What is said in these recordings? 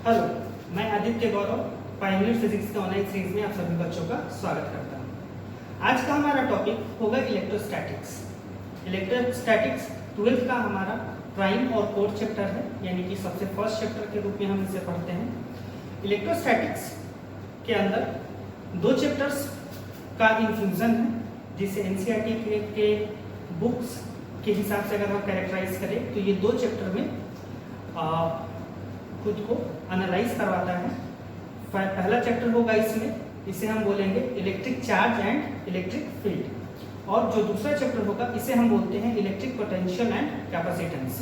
Hello, मैं आदित्य गौरव Pioneer physics के online series में आप सभी बच्चों का स्वागत करता हूं। आज का हमारा टॉपिक होगा इलेक्ट्रोस्टैटिक्स। इलेक्ट्रोस्टैटिक्स 12th का हमारा प्राइम और कोर चैप्टर है, यानी कि सबसे फर्स्ट चैप्टर के रूप में हम इसे पढ़ते हैं। इलेक्ट्रोस्टैटिक्स के अंदर दो चैप्टर्स का इंफ्यूजन है, जिसे एनसीईआरटी के बुक्स के हिसाब से अगर हम कैरेक्टराइज करें तो ये दो चैप्टर में खुद को एनालाइज करवाता है। पहला चैप्टर होगा इसमें, इसे हम बोलेंगे electric charge and electric field, और जो दूसरा चैप्टर होगा इसे हम बोलते हैं इलेक्ट्रिक पोटेंशियल एंड कैपेसिटेंस।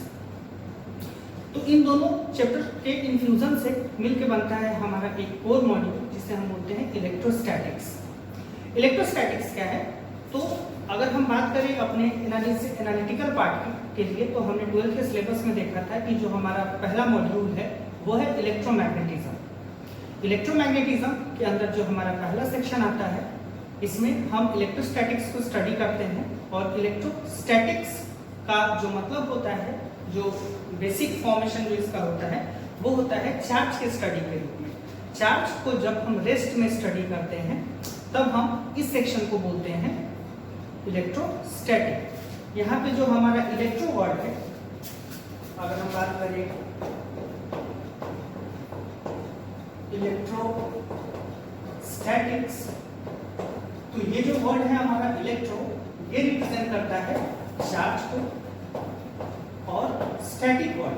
तो इन दोनों चैप्टर के इंफ्यूजन से मिलकर बनता है हमारा एक कोर मॉड्यूल, जिसे हम बोलते हैं इलेक्ट्रोस्टैटिक्स। इलेक्ट्रोस्टैटिक्स क्या है? तो अगर हम बात करें अपने एनालिटिकल पार्ट के लिए, तो हमने 12th के सिलेबस में देखा था कि जो हमारा पहला मॉड्यूल है वो है इलेक्ट्रोमैग्नेटिज्म। इलेक्ट्रोमैग्नेटिज्म के अंदर जो हमारा पहला सेक्शन आता है, इसमें हम इलेक्ट्रोस्टैटिक्स को स्टडी करते हैं। और इलेक्ट्रोस्टैटिक्स का जो मतलब होता है, जो बेसिक फॉर्मेशन जो इसका होता है, वो होता है चार्ज के स्टडी के रूप में। चार्ज को जब हम रेस्ट में स्टडी करते हैं, तब हम इस सेक्शन को बोलते हैं इलेक्ट्रोस्टैटिक। यहाँ पे जो हमारा इलेक्ट्रो वर्ड है, अगर हम बात करें इलेक्ट्रोस्टैटिक्स, तो ये जो वर्ड है हमारा इलेक्ट्रो, ये रिप्रेजेंट करता है चार्ज को, और स्टैटिक वर्ड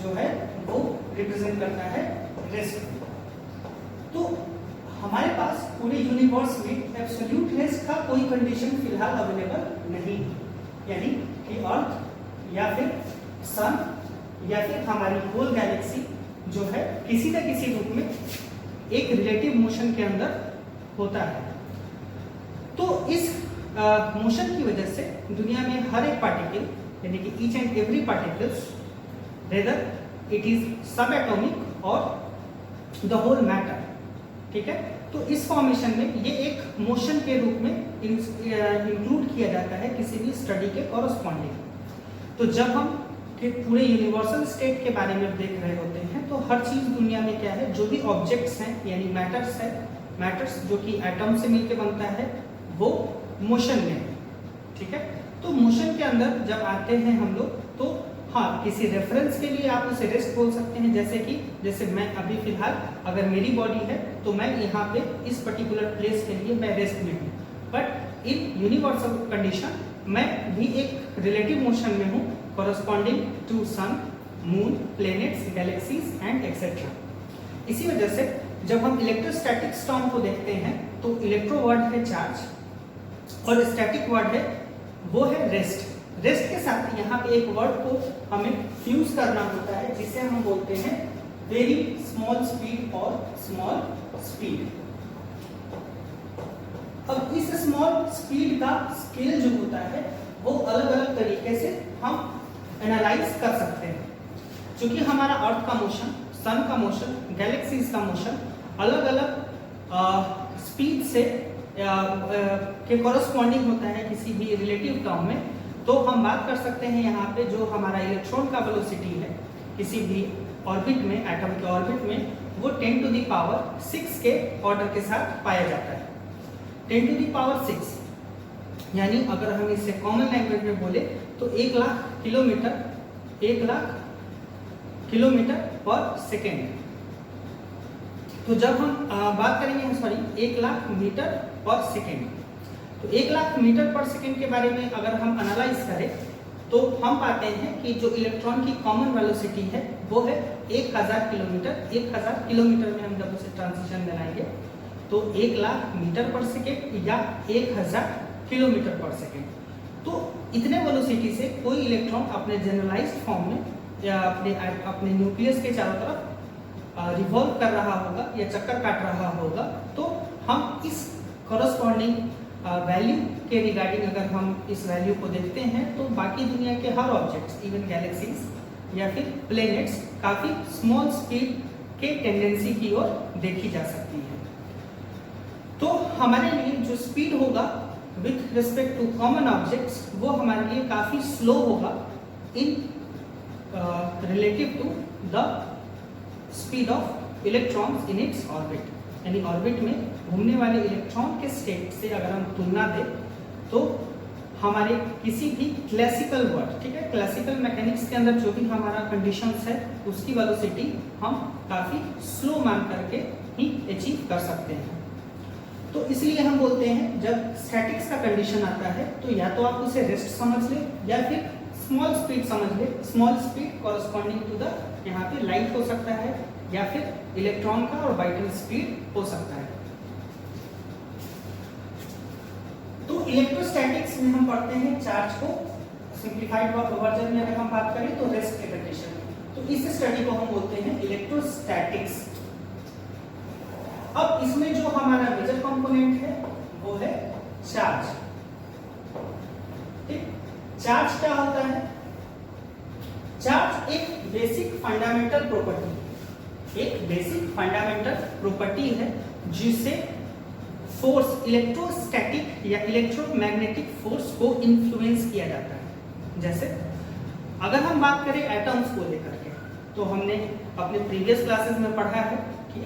जो है वो रिप्रेजेंट करता है रेस्ट को। तो हमारे पास पूरे यूनिवर्स में एब्सोल्यूट रेस्ट का कोई कंडीशन फिलहाल अवेलेबल नहीं, यानी कि अर्थ या फिर सन या फिर हमारी होल गैलेक्सी जो है किसी न किसी रूप में एक रिलेटिव मोशन के अंदर होता है। तो इस मोशन की वजह से दुनिया में हर एक पार्टिकल, यानी कि each and every particles, whether it is सब एटॉमिक और द होल मैटर, ठीक है। तो इस फॉर्मेशन में ये एक मोशन के रूप में इंक्लूड किया जाता है किसी भी स्टडी के कॉरस्पॉन्डिंग। तो जब हम कि पूरे यूनिवर्सल स्टेट के बारे में देख रहे होते हैं, तो हर चीज दुनिया में क्या है, जो भी ऑब्जेक्ट्स हैं यानी मैटर्स है, मैटर्स जो कि एटम से मिलकर बनता है, वो मोशन में है, ठीक है। तो मोशन के अंदर जब आते हैं हम लोग, तो हाँ, किसी रेफरेंस के लिए आप उसे रेस्ट बोल सकते हैं। जैसे मैं अभी फिलहाल अगर मेरी बॉडी है तो मैं यहाँ पे इस पर्टिकुलर प्लेस के लिए मैं रेस्ट में हूँ, बट इन यूनिवर्सल कंडीशन मैं भी एक रिलेटिव मोशन में हूँ, corresponding to sun, moon, planets, galaxies and etc. इसी वजह से जब हम इलेक्ट्रोस्टैटिक्स टर्म को देखते हैं, तो इलेक्ट्रो वर्ड है चार्ज और स्टैटिक वर्ड है वो है रेस्ट। रेस्ट के साथ यहाँ पे एक वर्ड को हमें फ्यूज करना होता है, जिसे हम बोलते हैं वेरी स्मॉल स्पीड और स्मॉल स्पीड। अब इस स्मॉल स्पीड का स्केल जो होता है वो अलग अलग तरीके से हम एनालाइज कर सकते हैं, क्योंकि हमारा अर्थ का मोशन, सन का मोशन, गैलेक्सीज का मोशन अलग अलग स्पीड से के कॉरस्पॉन्डिंग होता है किसी भी रिलेटिव टर्म में। तो हम बात कर सकते हैं यहाँ पे जो हमारा इलेक्ट्रॉन का वेलोसिटी है किसी भी ऑर्बिट में, एटम के ऑर्बिट में, वो 10⁶ के ऑर्डर के साथ पाया जाता है। 10⁶, यानी अगर हम इसे कॉमन लैंग्वेज में बोले तो 1,00,000 किलोमीटर पर सेकेंड। तो जब हम बात करेंगे 1,00,000 मीटर पर सेकेंड, तो 1,00,000 मीटर पर सेकेंड के बारे में अगर हम एनालाइज करें, तो हम पाते हैं कि जो इलेक्ट्रॉन की कॉमन वेलोसिटी है वो है 1,000 किलोमीटर। 1,000 किलोमीटर में हम जब उसे ट्रांजिशन बनाएंगे तो 1,00,000 मीटर पर सेकेंड या 1,000 किलोमीटर पर सेकेंड। तो इतने वेलोसिटी से कोई इलेक्ट्रॉन अपने जनरलाइज्ड फॉर्म में या अपने न्यूक्लियस के चारों तरफ रिवॉल्व कर रहा होगा या चक्कर काट रहा होगा, तो हम इस कॉरस्पॉन्डिंग वैल्यू के रिगार्डिंग अगर हम इस वैल्यू को देखते हैं, तो बाकी दुनिया के हर ऑब्जेक्ट्स, इवन गैलेक्सीज या फिर प्लैनेट्स, काफी स्मॉल स्पीड के टेंडेंसी की ओर देखी जा सकती है। तो हमारे लिए जो स्पीड होगा with respect to common objects, वो हमारे लिए काफी स्लो होगा in relative to the speed of electrons in its orbit, यानी ऑर्बिट में घूमने वाले इलेक्ट्रॉन के स्टेट से अगर हम तुलना दें तो हमारे किसी भी क्लासिकल वर्ड, ठीक है, क्लासिकल मैकेनिक्स के अंदर जो भी हमारा कंडीशंस है उसकी वेलोसिटी हम काफ़ी स्लो मान करके ही अचीव कर सकते हैं। तो इसलिए हम बोलते हैं जब स्टैटिक्स का कंडीशन आता है तो या तो आप उसे रेस्ट समझ ले या फिर स्मॉल स्पीड समझ ले। Small speed corresponding to the यहाँ पे लाइट हो सकता है या फिर इलेक्ट्रॉन का और वाइटल स्पीड हो सकता है। तो इलेक्ट्रोस्टैटिक्स में हम पढ़ते हैं चार्ज को, सिंप्लीफाइड वर्जन में अगर हम बात करें तो रेस्ट के कंडीशन में, तो इस स्टडी को हम बोलते हैं इलेक्ट्रोस्टैटिक्स। अब इसमें जो हमारा मेजर कंपोनेंट है वो है चार्ज। ठीक, चार्ज क्या होता है? चार्ज एक बेसिक फंडामेंटल प्रॉपर्टी, एक बेसिक फंडामेंटल प्रॉपर्टी है जिससे फोर्स, इलेक्ट्रोस्टैटिक या इलेक्ट्रोमैग्नेटिक फोर्स को इन्फ्लुएंस किया जाता है। जैसे अगर हम बात करें एटम्स को लेकर के, तो हमने अपने प्रीवियस क्लासेस में पढ़ा है कि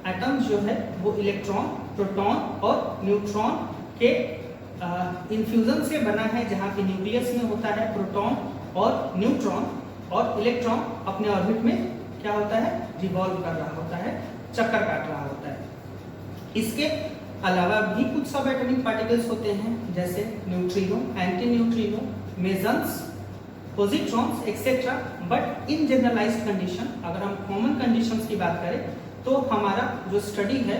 एटम जो है वो इलेक्ट्रॉन, प्रोटॉन और न्यूट्रॉन के इन्फ्यूजन से बना है, जहाँ पे न्यूक्लियस में होता है प्रोटॉन और न्यूट्रॉन, और इलेक्ट्रॉन अपने ऑर्बिट में क्या होता है, रिवॉल्व कर रहा होता है, चक्कर काट रहा होता है। इसके अलावा भी कुछ सब एटॉमिक पार्टिकल्स होते हैं जैसे neutrino, antineutrino, mesons, positrons etcetera. But in generalised condition, अगर हम कॉमन कंडीशंस की बात करें तो हमारा जो स्टडी है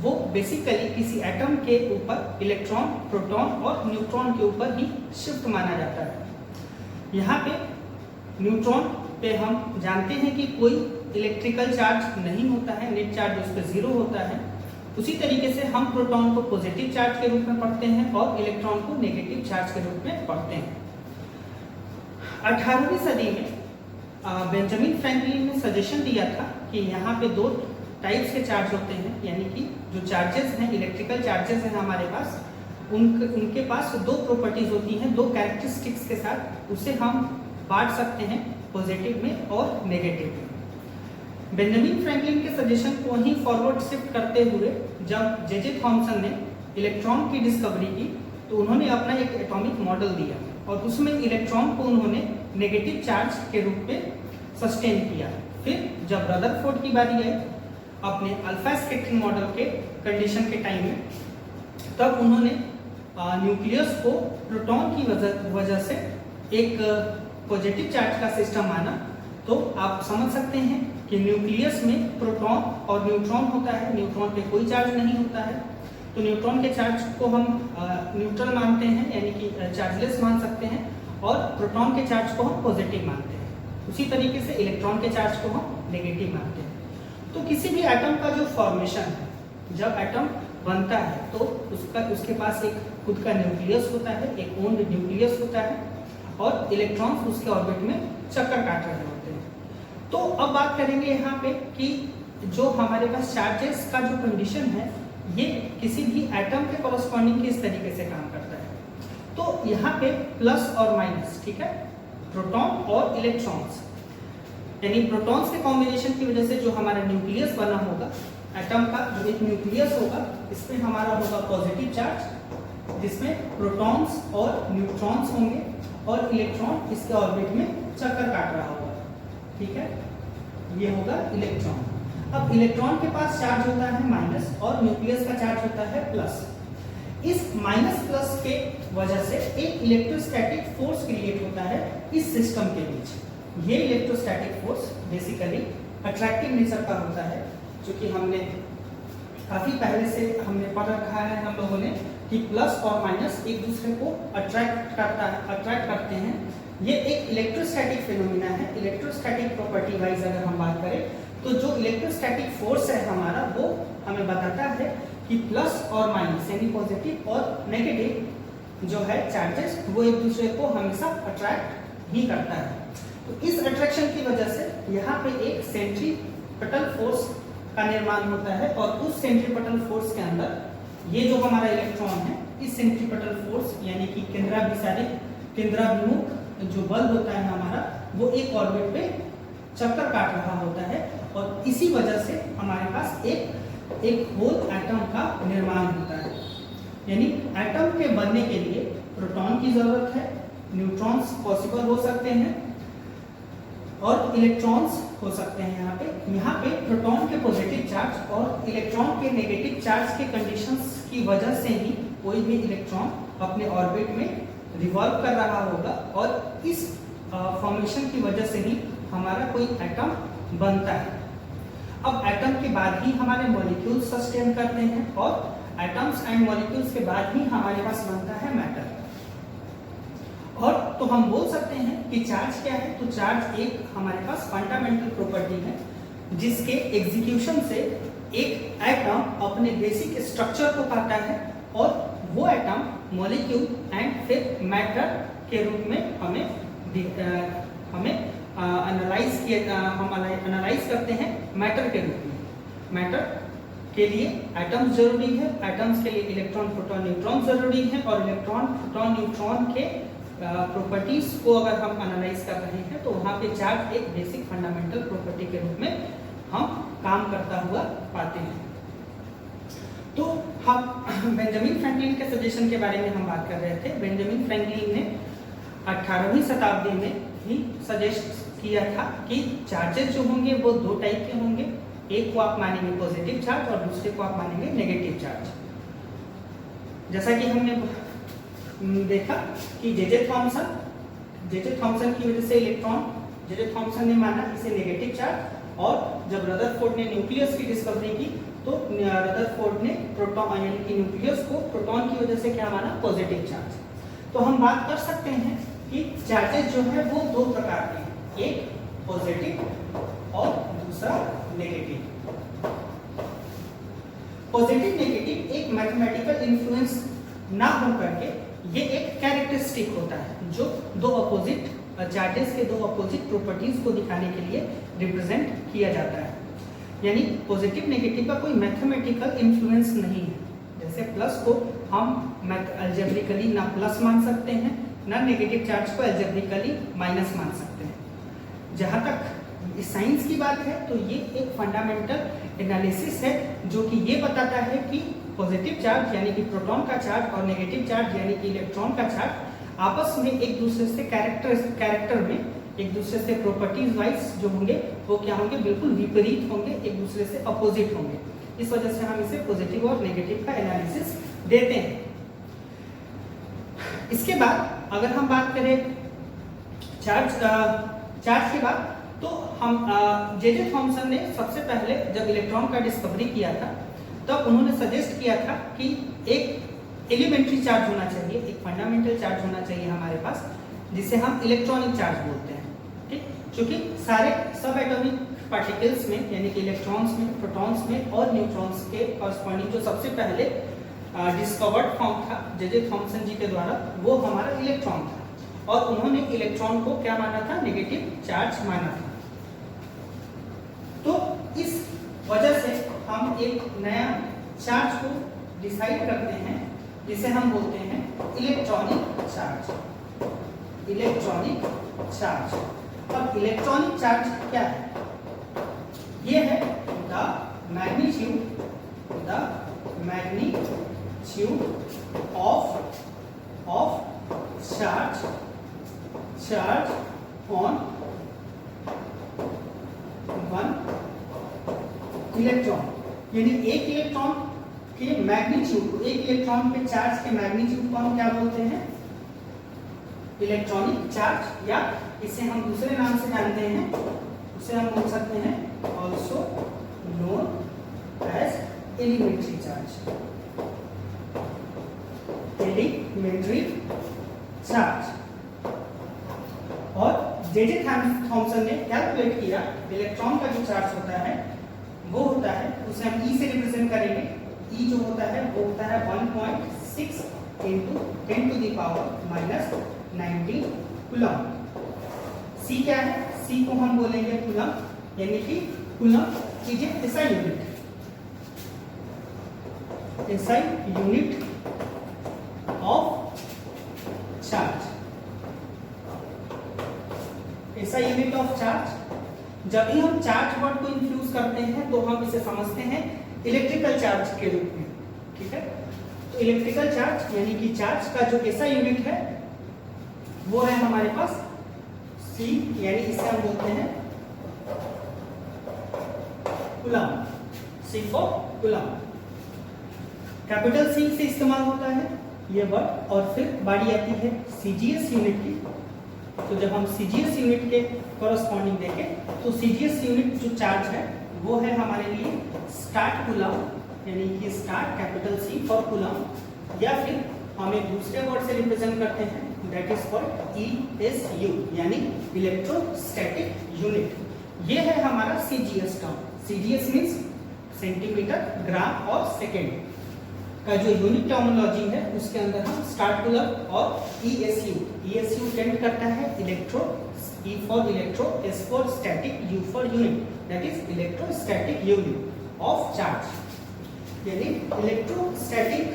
वो बेसिकली किसी एटम के ऊपर इलेक्ट्रॉन, प्रोटॉन और न्यूट्रॉन के ऊपर ही शिफ्ट माना जाता है। यहाँ पे न्यूट्रॉन पे हम जानते हैं कि कोई इलेक्ट्रिकल चार्ज नहीं होता है, नेट चार्ज उस पर 0 होता है। उसी तरीके से हम प्रोटॉन को पॉजिटिव चार्ज के रूप में पढ़ते हैं और इलेक्ट्रॉन को नेगेटिव चार्ज के रूप में पढ़ते हैं। 18वीं सदी में बेंजामिन फ्रैंकलिन ने सजेशन दिया था कि यहाँ पे 2 टाइप्स के चार्ज होते हैं, यानी कि जो चार्जेस हैं, इलेक्ट्रिकल चार्जेस हैं हमारे पास, उनके पास 2 प्रॉपर्टीज होती हैं, 2 कैरेक्टरिस्टिक्स के साथ। उसे हम बांट सकते हैं पॉजिटिव में और नेगेटिव में। बेंजामिन फ्रैंकलिन के सजेशन को ही फॉरवर्ड शिफ्ट करते हुए जब जे थॉमसन ने इलेक्ट्रॉन की डिस्कवरी की तो उन्होंने अपना एक एटॉमिक मॉडल दिया और उसमें इलेक्ट्रॉन को उन्होंने नेगेटिव चार्ज के रूप में सस्टेन किया। फिर जब रदरफोर्ड की बारी आई अपने अल्फा स्कैटरिंग मॉडल के कंडीशन के टाइम में, तब उन्होंने न्यूक्लियस को प्रोटॉन की वजह से एक पॉजिटिव चार्ज का सिस्टम माना। तो आप समझ सकते हैं कि न्यूक्लियस में प्रोटॉन और न्यूट्रॉन होता है, न्यूट्रॉन पे कोई चार्ज नहीं होता है, तो न्यूट्रॉन के चार्ज को हम न्यूट्रल मानते हैं, यानी कि चार्जलेस मान सकते हैं, और प्रोटॉन के चार्ज को हम पॉजिटिव मानते हैं। उसी तरीके से इलेक्ट्रॉन के चार्ज को हम नेगेटिव मानते हैं। तो किसी भी एटम का जो फॉर्मेशन है, जब एटम बनता है तो उसके पास एक खुद का न्यूक्लियस होता है, एक ओन्ड न्यूक्लियस होता है, और इलेक्ट्रॉन्स उसके ऑर्बिट में चक्कर काट रहे होते हैं। तो अब बात करेंगे यहाँ पे कि जो हमारे पास चार्जेस का जो कंडीशन है ये किसी भी एटम के कॉरस्पॉन्डिंग किस तरीके से काम करता है। तो यहाँ पे प्लस और माइनस, ठीक है, प्रोटॉन और इलेक्ट्रॉन्स, यानी प्रोटॉन्स के कॉम्बिनेशन की वजह से जो हमारा न्यूक्लियस बना होगा, एटम का जो एक न्यूक्लियस होगा, इसमें हमारा होगा पॉजिटिव चार्ज, जिसमें प्रोटॉन्स और न्यूट्रॉन्स होंगे और इलेक्ट्रॉन इसके ऑर्बिट में चक्कर काट रहा होगा। ठीक है, ये होगा इलेक्ट्रॉन। अब इलेक्ट्रॉन के पास चार्ज होता है माइनस और न्यूक्लियस का चार्ज होता है प्लस। इस माइनस प्लस के वजह से एक इलेक्ट्रोस्टैटिक फोर्स क्रिएट होता है इस सिस्टम के बीच। ये electrostatic force basically attractive nature का होता है, जो कि हमने काफी पहले से हमने पढ़ रखा है हम लोगों ने कि प्लस और माइनस एक दूसरे को अट्रैक्ट करते हैं। ये एक इलेक्ट्रोस्टैटिक फिनोमिना है। इलेक्ट्रोस्टैटिक प्रॉपर्टी वाइज अगर हम बात करें तो जो इलेक्ट्रोस्टैटिक फोर्स है हमारा, वो हमें बताता है कि प्लस और माइनस यानी पॉजिटिव और नेगेटिव जो है चार्जेस, वो एक दूसरे को हमेशा अट्रैक्ट ही करता है। तो इस अट्रैक्शन की वजह से यहाँ पे एक सेंट्रीपिटल फोर्स का निर्माण होता है, और उस सेंट्रीपिटल फोर्स के अंदर ये जो हमारा इलेक्ट्रॉन है, इस सेंट्रीपिटल फोर्स यानी कि केंद्राभिमुख जो बल होता है हमारा, वो एक ऑर्बिट पे चक्कर काट रहा होता है और इसी वजह से हमारे पास एक होल एटम का निर्माण होता है। यानी एटम के बनने के लिए प्रोटॉन की जरूरत है, न्यूट्रॉन्स पॉसिबल हो सकते हैं और इलेक्ट्रॉन्स हो सकते हैं। यहाँ पे प्रोटॉन के पॉजिटिव चार्ज और इलेक्ट्रॉन के नेगेटिव चार्ज के कंडीशंस की वजह से ही कोई भी इलेक्ट्रॉन अपने ऑर्बिट में रिवॉल्व कर रहा होगा और इस फॉर्मेशन की वजह से ही हमारा कोई एटम बनता है। अब एटम के बाद ही हमारे मॉलिक्यूल्स सस्टेन करते हैं और एटम्स एंड मॉलिक्यूल्स के बाद ही हमारे पास बनता है मैटर। और तो हम बोल सकते हैं कि चार्ज क्या है, तो चार्ज एक हमारे पास फंडामेंटल प्रॉपर्टी है जिसके एग्जीक्यूशन से एक एटम अपने बेसिक स्ट्रक्चर को पाता है और वो एटम मॉलिक्यूल एंड फिर मैटर के रूप में हमें एनालाइज करते हैं मैटर के रूप में। मैटर के लिए एटम्स जरूरी है, एटम्स के लिए इलेक्ट्रॉन प्रोटॉन न्यूट्रॉन जरूरी है और इलेक्ट्रॉन प्रोटॉन न्यूट्रॉन के प्रॉपर्टीज को अगर हम एनालाइज कर रहे हैं तो वहाँ पे चार्ज एक बेसिक फंडामेंटल प्रॉपर्टी के रूप में हम काम करता हुआ पाते हैं। तो हम बेंजामिन फ्रैंकलिन के सजेशन के बारे में हम बात कर रहे थे। बेंजामिन फ्रैंकलिन ने 18वीं शताब्दी में ही सजेस्ट किया था कि चार्जेस जो होंगे वो दो टाइप के होंगे, एक को आप मानेंगे पॉजिटिव चार्ज और दूसरे को आप मानेंगे नेगेटिव चार्ज। जैसा कि हमने देखा कि जे.जे. थॉमसन की वजह से इलेक्ट्रॉन जे.जे. थॉमसन ने माना इसे नेगेटिव चार्ज और जब रदरफोर्ड ने न्यूक्लियस की डिस्कवरी की तो रदरफोर्ड ने प्रोटॉन यानी कि न्यूक्लियस को प्रोटॉन की वजह से क्या माना, पॉजिटिव चार्ज। तो हम बात कर सकते हैं कि चार्जेस जो है वो दो प्रकार के हैं, एक पॉजिटिव और दूसरा नेगेटिव। पॉजिटिव नेगेटिव एक मैथमेटिकल इन्फ्लुएंस ना हो करके ये एक कैरेक्टरिस्टिक होता है जो दो अपोजिट चार्जेस के दो अपोजिट प्रॉपर्टीज को दिखाने के लिए रिप्रेजेंट किया जाता है। यानी पॉजिटिव नेगेटिव का कोई मैथमेटिकल इन्फ्लुएंस नहीं है। जैसे प्लस को हम अलजेब्रिकली ना प्लस मान सकते हैं ना नेगेटिव चार्ज को अलजेब्रिकली माइनस मान सकते हैं। जहाँ तक इस साइंस की बात है तो ये एक फंडामेंटल एनालिसिस है जो कि ये बताता है कि पॉजिटिव चार्ज यानी कि प्रोटॉन का चार्ज और नेगेटिव चार्ज यानी कि इलेक्ट्रॉन का चार्ज आपस में एक दूसरे से कैरेक्टर में एक दूसरे से प्रॉपर्टीज वाइज जो होंगे वो क्या होंगे, बिल्कुल विपरीत होंगे, एक दूसरे से अपोजिट होंगे। इस वजह से हम इसे पॉजिटिव और नेगेटिव का एनालिसिस देते हैं। इसके बाद अगर हम बात करें चार्ज के बाद तो हम जे.जे. थॉमसन ने सबसे पहले जब इलेक्ट्रॉन का डिस्कवरी किया था तब उन्होंने सजेस्ट किया था कि एक एलिमेंट्री चार्ज होना चाहिए, एक फंडामेंटल चार्ज होना चाहिए हमारे पास जिसे हम इलेक्ट्रॉनिक चार्ज बोलते हैं। ठीक, क्योंकि सारे सब एटॉमिक पार्टिकल्स में यानी कि इलेक्ट्रॉन्स में, प्रोटॉन्स में और न्यूट्रॉन्स के कॉरस्पॉन्डिंग जो सबसे पहले डिस्कवर्ड फॉर्म था जे.जे. थॉमसन जी के द्वारा वो हमारा इलेक्ट्रॉन था और उन्होंने इलेक्ट्रॉन को क्या माना था, नेगेटिव चार्ज माना था। तो इस वजह से हम एक नया चार्ज को डिसाइड करते हैं जिसे हम बोलते हैं इलेक्ट्रॉनिक चार्ज। Electronic charge. अब इलेक्ट्रॉनिक चार्ज क्या है? ये है the magnitude of charge on one electron. यानी एक इलेक्ट्रॉन के मैग्नीट्यूड, एक इलेक्ट्रॉन के चार्ज के मैग्नीट्यूड को हम क्या बोलते हैं, इलेक्ट्रॉनिक चार्ज, या इसे हम दूसरे नाम से जानते हैं, उसे हम बोल सकते हैं also known as elementary charge. Elementary charge. और जे.जे. थॉमसन ने कैलकुलेट किया इलेक्ट्रॉन का जो चार्ज होता है वो होता है, उसे हम ई से रिप्रेजेंट करेंगे। ई जो होता है वो होता है 1.6 into 10 to the power minus 19 coulomb. C क्या है? सी को हम बोलेंगे कूलम, यानी कि coulomb is a SI unit. SI unit of charge. SI unit of charge. जब भी हम चार्ज वर्ड को इंफ्यूज यूज करते हैं तो हम इसे समझते हैं इलेक्ट्रिकल चार्ज के रूप में, ठीक है। तो इलेक्ट्रिकल चार्ज यानी कि चार्ज का जो ऐसा यूनिट है वो है हमारे पास C, यानी इसे हम बोलते हैं coulomb, C for coulomb. Capital C से इस्तेमाल होता है ये वर्ड। और फिर बारी आती है CGS यूनिट की। तो जब हम CGS यूनिट के कॉरस्पॉन्डिंग देखें तो CGS यूनिट जो चार्ज है वो है हमारे लिए स्टार्ट कूलम, यानी कि start capital C for coulomb, या फिर हम एक दूसरे वर्ड से रिप्रेजेंट करते हैं दैट इज कॉल्ड ESU, यानी इलेक्ट्रोस्टैटिक यूनिट। ये है हमारा CGS term. CGS means centimetre, gram और सेकेंड का जो यूनिट टर्मिनोलॉजी है उसके अंदर हम स्टार्ट कूलम और ESU टेंड करता है electro, E for electro, S for static, U for unit, that is electrostatic unit of charge. यानी इलेक्ट्रोस्टैटिक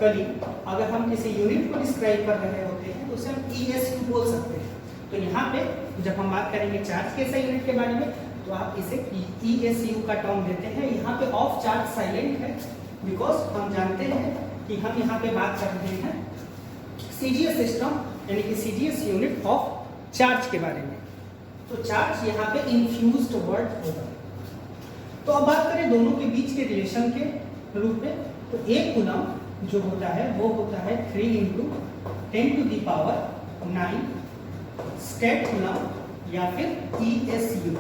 कली अगर हम किसी यूनिट को डिस्क्राइब कर रहे होते हैं तो उसे हम ESU बोल सकते हैं। तो यहाँ पे जब हम बात करेंगे चार्ज के ऐसे यूनिट के बारे में तो आप इसे ESU का टर्म देते हैं। यहाँ पे ऑफ चार्ज साइलेंट है बिकॉज हम जानते हैं कि हम यहाँ पे बात कर रहे हैं CGS सिस्टम यानी कि CGS यूनिट ऑफ चार्ज के बारे में। तो चार्ज यहाँ पे इन्फ्यूज्ड वर्ड होगा। तो अब बात करें दोनों के बीच के रिलेशन के रूप में, तो एक कूलम जो होता है वो होता है 3 × 10⁹ स्टैट कूलम या फिर ESU,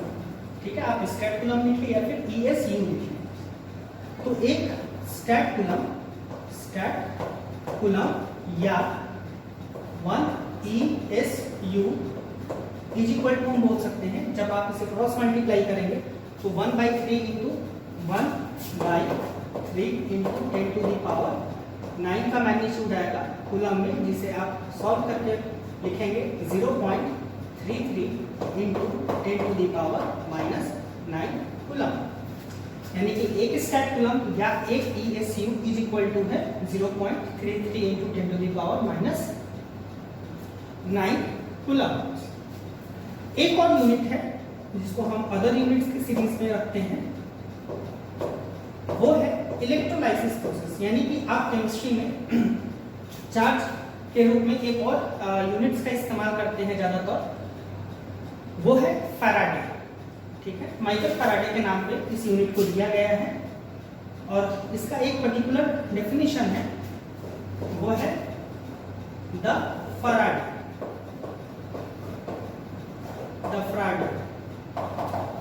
ठीक है। आप स्टैट कूलम लिखिए या फिर ESU लिखिए। तो एक स्टैट कूलम या 1 ESU इज इक्वल टू हम बोल सकते हैं, जब आप इसे क्रॉस मल्टीप्लाई करेंगे तो 1/3 × 1/3 × 10⁹ का मैग्नीट्यूड आएगा कूलम में, जिसे आप सॉल्व करके लिखेंगे 0.33 × 10⁻⁹ कूलम। यानी कि एक स्टैट कूलम या एक ESU इज इक्वल टू है 0.33 × 10⁻⁹ कूलम। एक और यूनिट है जिसको हम अदर यूनिट्स की सीरीज में रखते हैं, वो है इलेक्ट्रोलाइसिस प्रोसेस। यानी कि आप केमिस्ट्री में चार्ज के रूप में एक और यूनिट्स का इस्तेमाल करते हैं ज्यादातर, वो है फैराडे, ठीक है। माइकल फैराडे के नाम पे इस यूनिट को दिया गया है और इसका एक पर्टिकुलर डेफिनेशन है, वो है the Faraday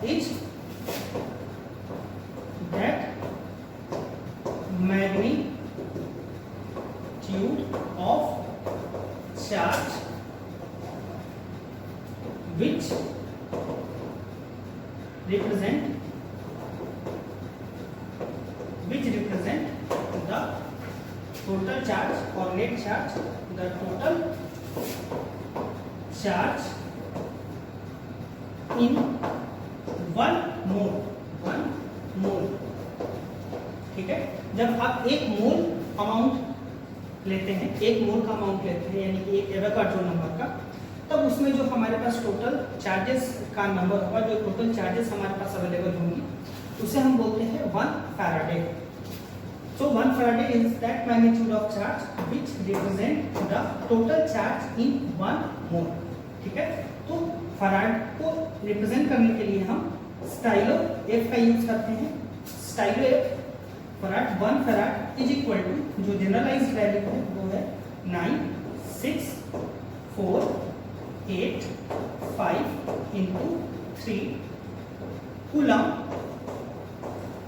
is that magnitude of charge which represent the total charge or net charge, the total charge in 1 मोल, ठीक है। जब आप एक मोल अमाउंट लेते हैं, एक मोल का अमाउंट लेते हैं यानी कि एक एवोगाड्रो नंबर का, तब उसमें जो हमारे पास टोटल चार्जेस का नंबर होगा, जो टोटल चार्जेस हमारे पास अवेलेबल होंगी, उसे हम बोलते हैं 1 Faraday. So 1 Farad is that magnitude of charge which represent the total charge in 1 mole, ठीक है। तो फराड को रिप्रेजेंट करने के लिए हम स्टाइलो F का यूज करते हैं। स्टाइलो F farad 1 farad is equal to, जो जनरलाइज्ड वैल्यू है वो है 96485 into 3 कूलम।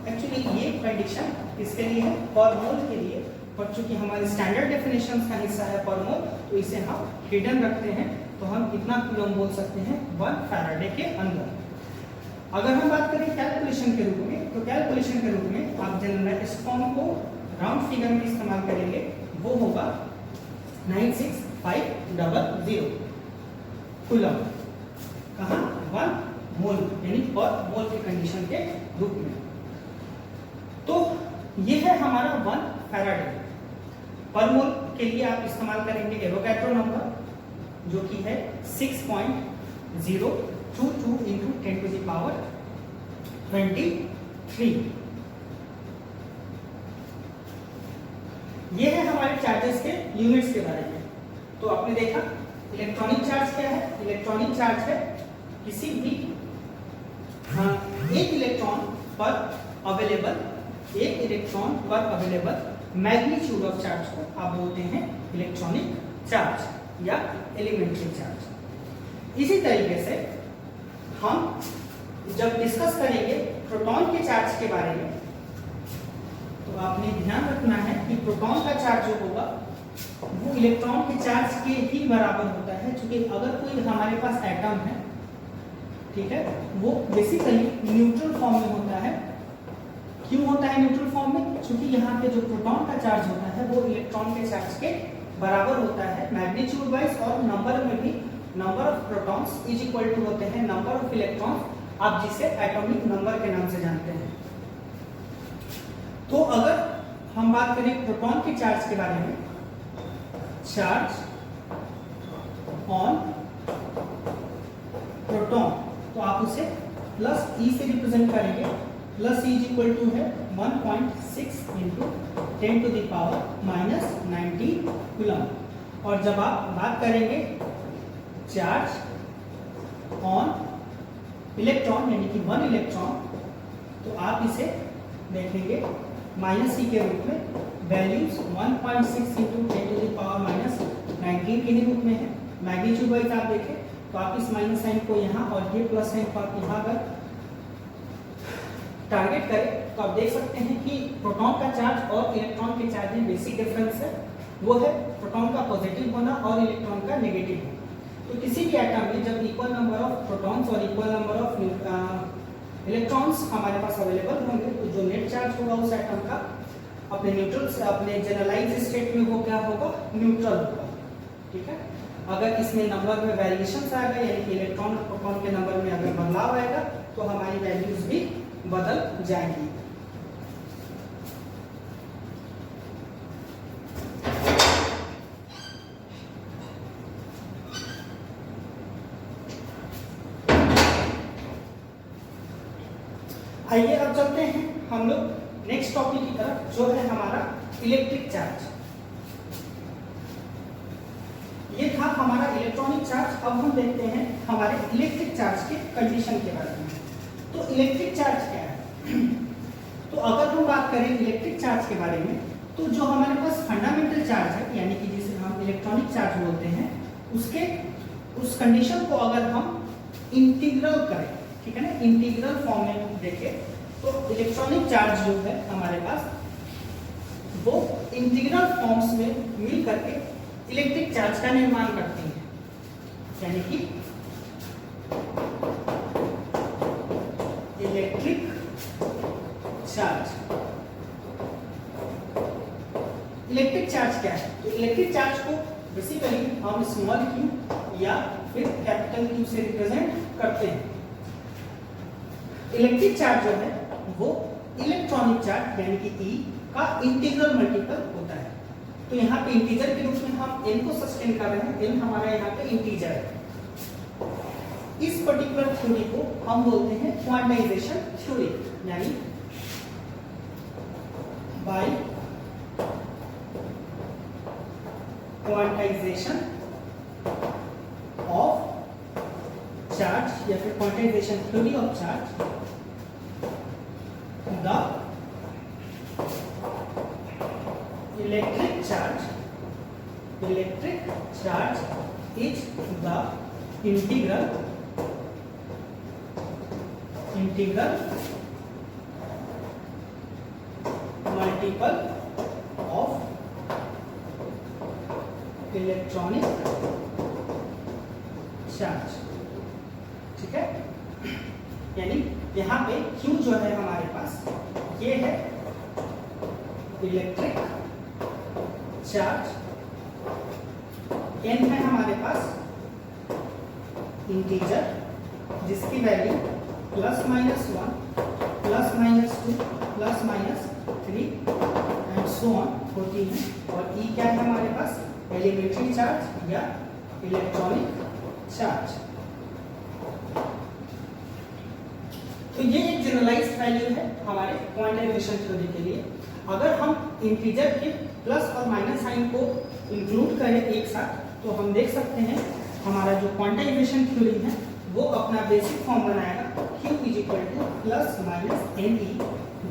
एक्चुअली ये प्रेडिक्शन इसके लिए है पर मोल के लिए, पर चूंकि हमारे स्टैंडर्ड डेफिनेशंस का हिस्सा है पर मोल, तो इसे हम हिडन रखते हैं, तो हम इतना कूलम बोल सकते हैं 1 फैराडे के अंदर। अगर हम बात करें कैलकुलेशन के रूप में, तो कैलकुलेशन के रूप में आप जनरल फॉर्म को राउंड फिगर में इस्तेमाल करेंगे, वो होगा 96500 कूलम, कहाँ 1 मोल यानी पर मोल की कंडीशन के रूप में। तो ये है हमारा 1 फैराडे। पर मोल के लिए आप इस्तेमाल करेंगे एवोगाड्रो नंबर, जो कि है 6.022 into 10⁻⁴ 23। ये है हमारे चार्जेस के यूनिट्स के बारे में। तो आपने देखा इलेक्ट्रॉनिक चार्ज क्या है? इलेक्ट्रॉनिक चार्ज है किसी भी एक इलेक्ट्रॉन पर अवेलेबल मैग्नीट्यूड ऑफ चार्ज को आप बोलते हैं इलेक्ट्रॉनिक चार्ज या एलिमेंट्री चार्ज। इसी तरीके से हम जब डिस्कस करेंगे प्रोटॉन के चार्ज के बारे में, तो आपने ध्यान रखना है कि प्रोटॉन का चार्ज जो होगा वो इलेक्ट्रॉन के चार्ज के ही बराबर होता है। क्योंकि अगर कोई हमारे पास एटम है, ठीक है, वो बेसिकली न्यूट्रल फॉर्म में होता है। क्यों होता है न्यूट्रल फॉर्म में? क्योंकि यहाँ पे जो प्रोटॉन का चार्ज होता है वो इलेक्ट्रॉन के चार्ज के बराबर होता है मैग्नीट्यूड वाइज, और नंबर में भी number of protons is equal to होते हैं नंबर ऑफ इलेक्ट्रॉन्स, आप जिसे एटॉमिक नंबर के नाम से जानते हैं। तो अगर हम बात करें प्रोटॉन के चार्ज के बारे में, चार्ज ऑन प्रोटॉन, तो आप उसे प्लस ई से रिप्रेजेंट करेंगे। Plus e is equal to है 1.6 into 10 to the power minus 19 coulomb. और जब आप बात करेंगे चार्ज ऑन इलेक्ट्रॉन यानी कि 1 इलेक्ट्रॉन, तो आप इसे देखेंगे माइनस ई के रूप में। Values 1.6 into 10 to the power minus 19 के रूप में है। मैग्नीट्यूड वाइज आप देखें तो आप इस माइनस साइन को यहाँ और ये प्लस साइन को आप यहाँ अगर टारगेट करें तो आप देख सकते हैं कि प्रोटॉन का चार्ज और इलेक्ट्रॉन के चार्ज में बेसिक डिफरेंस है, वो है प्रोटॉन का पॉजिटिव होना और इलेक्ट्रॉन का नेगेटिव होना। तो किसी भी एटम में जब इक्वल नंबर ऑफ प्रोटॉन्स और इक्वल नंबर ऑफ इलेक्ट्रॉन्स हमारे पास अवेलेबल होंगे, तो जो नेट चार्ज होगा उस एटम का अपने न्यूट्रल से अपने जनरलाइज स्टेट में वो क्या होगा? न्यूट्रल होगा। ठीक है, अगर इसमें नंबर में वेरिएशन आएगा यानी कि इलेक्ट्रॉन और प्रोटॉन के नंबर में अगर बदलाव आएगा तो हमारी वैल्यूज भी बदल जाएंगी। आइए अब चलते हैं हम लोग नेक्स्ट टॉपिक की तरफ, जो है हमारा इलेक्ट्रिक चार्ज। ये था हमारा इलेक्ट्रॉनिक चार्ज। अब हम देखते हैं हमारे इलेक्ट्रिक चार्ज के कंडीशन के बारे में। तो इलेक्ट्रिक चार्ज क्या है? तो अगर हम बात करें इलेक्ट्रिक चार्ज के बारे में, तो जो हमारे पास फंडामेंटल चार्ज है यानी कि जिसे हम इलेक्ट्रॉनिक चार्ज बोलते हैं, उसके उस कंडीशन को अगर हम इंटीग्रल करें, ठीक है ना, इंटीग्रल फॉर्म में देखें, तो इलेक्ट्रॉनिक चार्ज जो है हमारे पास वो इंटीग्रल फॉर्म्स में मिल करके इलेक्ट्रिक चार्ज का निर्माण करती है। यानी कि इलेक्ट्रिक चार्ज। इलेक्ट्रिक चार्ज क्या है? तो इलेक्ट्रिक चार्ज को बेसिकली हम स्मॉल क्यू या फिर कैपिटल क्यू से रिप्रेजेंट करते हैं। इलेक्ट्रिक चार्ज जो है वो इलेक्ट्रॉनिक चार्ज यानी कि ई का इंटीग्रल मल्टीपल होता है। तो यहाँ पे इंटीजर के रूप में हम n को सस्टेन कर रहे हैं, n हमारा यहाँ पे इंटीजर है। इस पर्टिकुलर थ्योरी को हम बोलते हैं क्वांटाइजेशन थ्योरी, यानी बाय क्वांटाइजेशन ऑफ चार्ज या फिर quantization theory of charge, the electric charge is the integral multiple of electronic charge. ठीक है, यानी यहाँ पे Q जो है हमारे पास ये है इलेक्ट्रिक चार्ज, n है हमारे पास इंटीजर जिसकी वैल्यू +-1, +-2, +-3 एंड सो ऑन होती है। और E क्या है हमारे पास? एलिमेंट्री चार्ज या इलेक्ट्रॉनिक चार्ज। तो ये एक जनरलाइज्ड वैल्यू है हमारे क्वांटाइजेशन थ्योरी के लिए। अगर हम इंटीजर के प्लस और माइनस साइन को इंक्लूड करें एक साथ, तो हम देख सकते हैं हमारा जो क्वांटाइजेशन थ्योरी है वो अपना बेसिक फॉर्म बनाएगा q is equal to plus minus n e,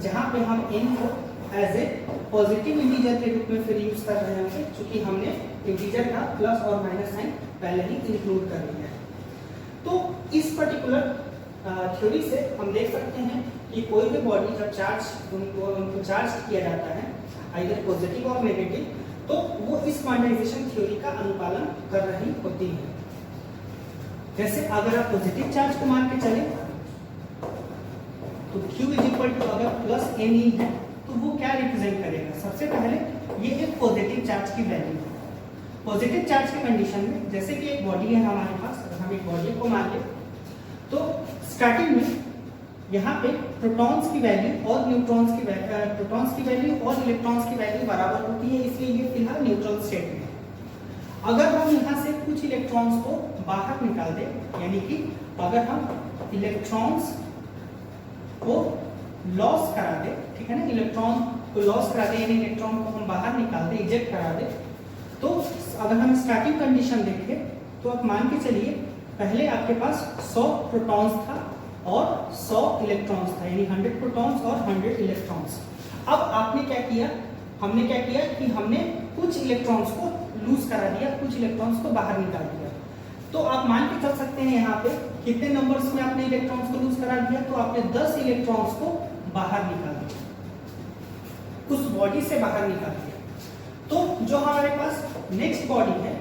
जहाँ पे हम n को एज ए पॉजिटिव इंटीजर के रूप में फिर यूज कर रहे होंगे, क्योंकि हमने इंटीजर का प्लस और माइनस साइन पहले ही इंक्लूड कर लिया है। तो इस पर्टिकुलर थ्योरी से हम देख सकते हैं कि कोई भी बॉडी जब चार्ज उनको चार्ज किया जाता है आइदर पॉजिटिव और नेगेटिव, तो वो इस क्वांटाइजेशन थ्योरी का अनुपालन कर रही होती है। जैसे अगर आप पॉजिटिव चार्ज को मान के चले तो Q इज इक्वल टू अगर प्लस एन ई है तो वो क्या रिप्रेजेंट करेगा? सबसे पहले ये एक पॉजिटिव चार्ज की वैल्यू है। पॉजिटिव चार्ज के कंडीशन में जैसे कि एक बॉडी है हमारे पास, अगर हम एक बॉडी को मान ले तो स्टार्टिंग में यहाँ पे प्रोटॉन्स की वैल्यू और न्यूट्रॉन्स की वैल्यू और इलेक्ट्रॉन्स की वैल्यू बराबर होती है, इसलिए ये फिलहाल न्यूट्रल स्टेट में है। अगर हम यहाँ से कुछ इलेक्ट्रॉन्स को बाहर निकाल दें, यानी कि अगर हम इलेक्ट्रॉन्स को लॉस करा दे, ठीक है ना, इलेक्ट्रॉन को लॉस करा दे यानी इलेक्ट्रॉन को हम बाहर निकाल दे, इजेक्ट करा दे, तो अगर हम स्टार्टिंग कंडीशन देखें तो आप मान के चलिए पहले आपके पास 100 प्रोटॉन्स था और 100 इलेक्ट्रॉन्स था, यानी 100 प्रोटॉन्स और 100 इलेक्ट्रॉन्स। अब आपने क्या किया, हमने क्या किया कि हमने कुछ इलेक्ट्रॉन्स को लूज करा दिया, कुछ इलेक्ट्रॉन्स को बाहर निकाल दिया। तो आप मान के चल सकते हैं यहाँ पे कितने नंबर्स में आपने इलेक्ट्रॉन्स को लूज करा दिया, तो आपने 10 इलेक्ट्रॉन्स को बाहर निकाल दिया, उस बॉडी से बाहर निकाल दिया। तो जो हमारे पास नेक्स्ट बॉडी है,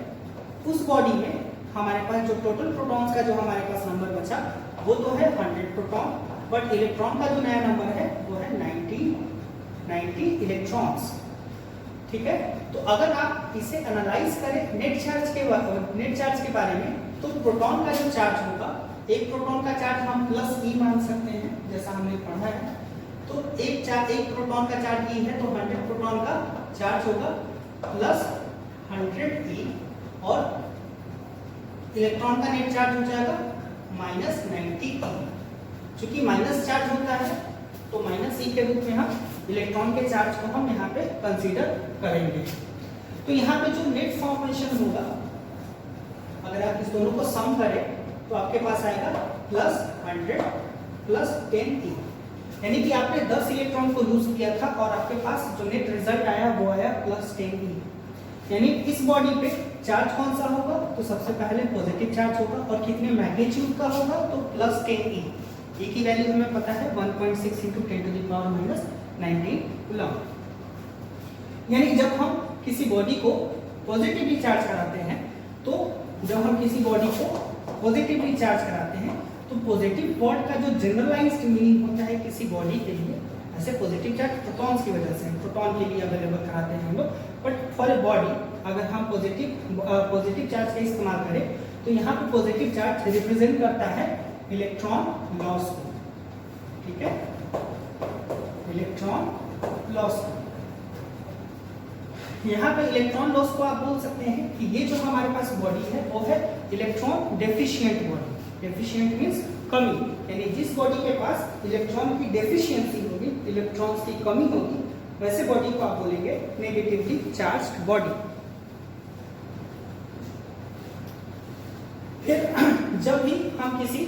उस बॉडी में हमारे पास जो टोटल प्रोटॉन्स का जो हमारे पास नंबर बचा वो तो है 100 प्रोटॉन, बट इलेक्ट्रॉन का जो नया नंबर है वो है 90 इलेक्ट्रॉन्स। ठीक है, तो अगर आप इसे एनालाइज करें नेट चार्ज के बारे में, तो प्रोटॉन का जो चार्ज होगा, एक प्रोटॉन का चार्ज हम प्लस ई मान सकते हैं, जैसा हमने पढ़ा है। तो एक प्रोटॉन का चार्ज ई है तो 100 प्रोटॉन का चार्ज होगा प्लस 100 ई, और इलेक्ट्रॉन का नेट चार्ज हो जाएगा माइनस 90 ई। चूंकि माइनस चार्ज होता है तो माइनस ई के रूप में हम इलेक्ट्रॉन के चार्ज को हम यहाँ पे कंसीडर करेंगे। तो यहाँ पे जो नेट फॉर्मेशन होगा, अगर आप इस दोनों को सम करें तो आपके पास आएगा प्लस 100 प्लस 10 ई, यानी कि आपने 10 इलेक्ट्रॉन को लूज किया था और आपके पास जो नेट रिजल्ट आया वो आया प्लस 10 ई। यानी इस बॉडी पे चार्ज कौन सा होगा, तो सबसे पहले पॉजिटिव चार्ज होगा, और कितने मैग्नीट्यूड का होगा, तो प्लस 10 ई। ई की वैल्यू हमें पता है 1.6 × 10⁻⁹ कूलम। यानी जब हम किसी बॉडी को पॉजिटिवली चार्ज कराते हैं, तो जब हम किसी बॉडी को पॉजिटिवली चार्ज कराते हैं तो पॉजिटिव वर्ड का जो जनरलाइज्ड मीनिंग होता है किसी बॉडी के लिए, ऐसे पॉजिटिव चार्ज प्रोटॉन्स की वजह से प्रोटॉन के लिए अवेलेबल कराते हैं हम लोग, बट फॉर ए बॉडी अगर हम पॉजिटिव चार्ज का इस्तेमाल करें तो यहाँ पे पॉजिटिव चार्ज रिप्रेजेंट करता है इलेक्ट्रॉन लॉस को। ठीक है, इलेक्ट्रॉन लॉस को, यहाँ पे इलेक्ट्रॉन लॉस को आप बोल सकते हैं कि ये जो हमारे पास बॉडी है वो है electron deficient body. Deficient means कमी, यानी जिस बॉडी के पास इलेक्ट्रॉन की डेफिशिएंसी होगी, इलेक्ट्रॉन्स की कमी होगी, वैसे बॉडी को आप बोलेंगे नेगेटिवली चार्ज्ड बॉडी। फिर जब भी हम किसी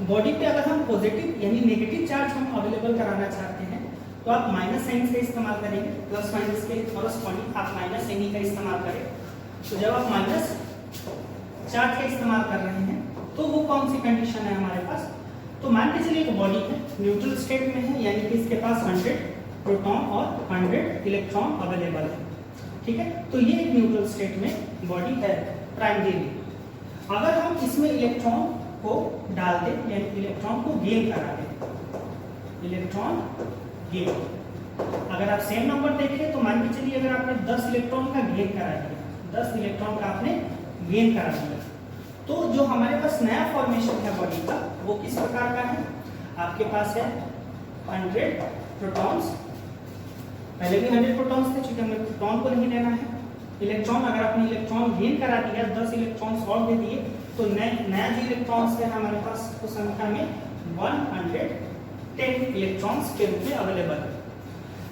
बॉडी पे अगर हम पॉजिटिव यानी नेगेटिव चार्ज हम अवेलेबल कराना चाहते हैं तो आप माइनस साइन का इस्तेमाल करेंगे, प्लस माइनस के कॉरस्पॉन्डिंग आप माइनस एन का इस्तेमाल करें। तो जब आप माइनस चार्ज का इस्तेमाल कर रहे हैं तो वो कौन सी कंडीशन है हमारे पास, तो मान के चलिए एक बॉडी है न्यूट्रल स्टेट में है, यानी कि इसके पास 100 प्रोटॉन और 100 इलेक्ट्रॉन अवेलेबल है। ठीक है, तो ये एक न्यूट्रल स्टेट में बॉडी है प्राइमरी। अगर हम इसमें इलेक्ट्रॉन को डाल दें यानी इलेक्ट्रॉन को गेन करा दें, इलेक्ट्रॉन गेन, अगर आप सेम नंबर देखें तो मान के चलिए अगर आपने 10 इलेक्ट्रॉन का गेन करा दिया, 10 इलेक्ट्रॉन का आपने गेन करा दिया, तो जो हमारे पास नया फॉर्मेशन है बॉडी का वो किस प्रकार का है, आपके पास है 100 प्रोटॉन्स, पहले भी 100 प्रोटॉन्स थे, चूंकि हमें प्रोटॉन को नहीं लेना है। इलेक्ट्रॉन, अगर आपने इलेक्ट्रॉन गेन करा दिया, 10 इलेक्ट्रॉन्स और दे दिए, तो नया जो इलेक्ट्रॉन्स है हमारे पास उस संख्या में 110 इलेक्ट्रॉन्स के रूप में अवेलेबल है।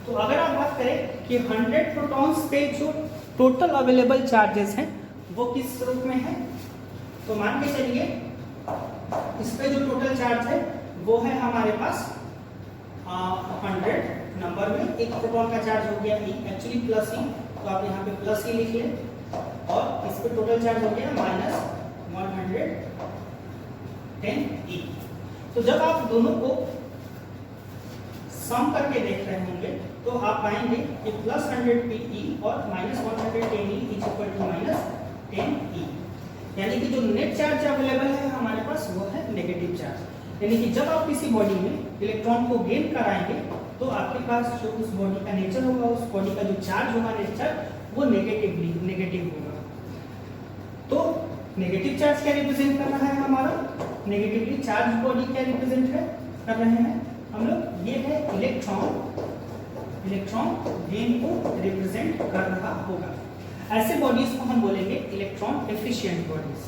तो अगर आप बात करें कि 100 प्रोटॉन्स पे जो टोटल अवेलेबल चार्जेस हैं वो किस रूप में है, तो मान के चलिए इस पे जो टोटल चार्ज है वो है हमारे पास 100 नंबर में, एक प्रोटॉन का चार्ज हो गया E, एक्चुअली प्लस E, तो आप यहाँ पे प्लस E लिख लें, और इस पे टोटल चार्ज हो गया माइनस 110E। तो जब आप दोनों को सम करके देख रहे होंगे तो आप पाएंगे कि प्लस 100PE और minus 110E is equal to minus 10E, यानी कि जो नेट चार्ज अवेलेबल है हमारे पास वो है नेगेटिव चार्ज। यानी कि जब आप किसी बॉडी में इलेक्ट्रॉन को गेन कराएंगे तो आपके पास जो उस बॉडी का नेचर होगा, उस बॉडी का जो चार्ज होगा नेट चार्ज, वो नेगेटिव होगा। तो नेगेटिव चार्ज क्या रिप्रेजेंट कर रहा है हमारा, नेगेटिवली चार्ज बॉडी क्या रिप्रेजेंट कर रहे हैं हम लोग, ये है इलेक्ट्रॉन गेन को रिप्रेजेंट कर रहा होगा। ऐसे बॉडीज को हम बोलेंगे electron efficient bodies.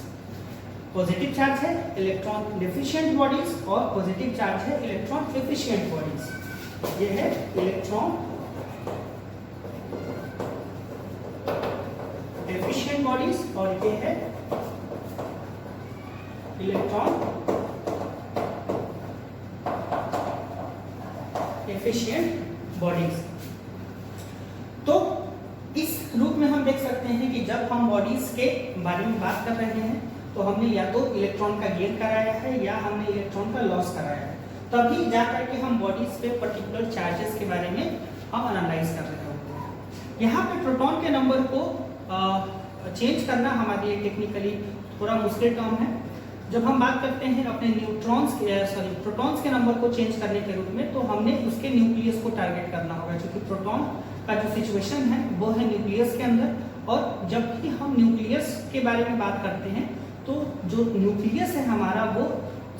Positive charge है इलेक्ट्रॉन डेफिशिएंट बॉडीज और पॉजिटिव चार्ज है इलेक्ट्रॉन एफिशिएंट बॉडीज। ये है इलेक्ट्रॉन एफिशिएंट बॉडीज और ये है इलेक्ट्रॉन एफिशिएंट बॉडीज। तो इस रूप में हम देख सकते हैं कि जब हम बॉडीज के बारे में बात कर रहे हैं तो हमने या तो इलेक्ट्रॉन का गेन कराया है या हमने इलेक्ट्रॉन का लॉस कराया है, तभी जाकर के हम बॉडीज पे पर्टिकुलर चार्जेस के बारे में हम एनालाइज कर रहे होते हैं। यहाँ पे प्रोटॉन के नंबर को चेंज करना हमारे लिए टेक्निकली थोड़ा मुश्किल काम है। जब हम बात करते हैं अपने प्रोटॉन्स के नंबर को चेंज करने के रूप में, तो हमने उसके न्यूक्लियस को टारगेट करना होगा, क्योंकि प्रोटॉन का जो सिचुएशन है वो है न्यूक्लियस के अंदर। और जब भी हम न्यूक्लियस के बारे में बात करते हैं तो जो न्यूक्लियस है हमारा वो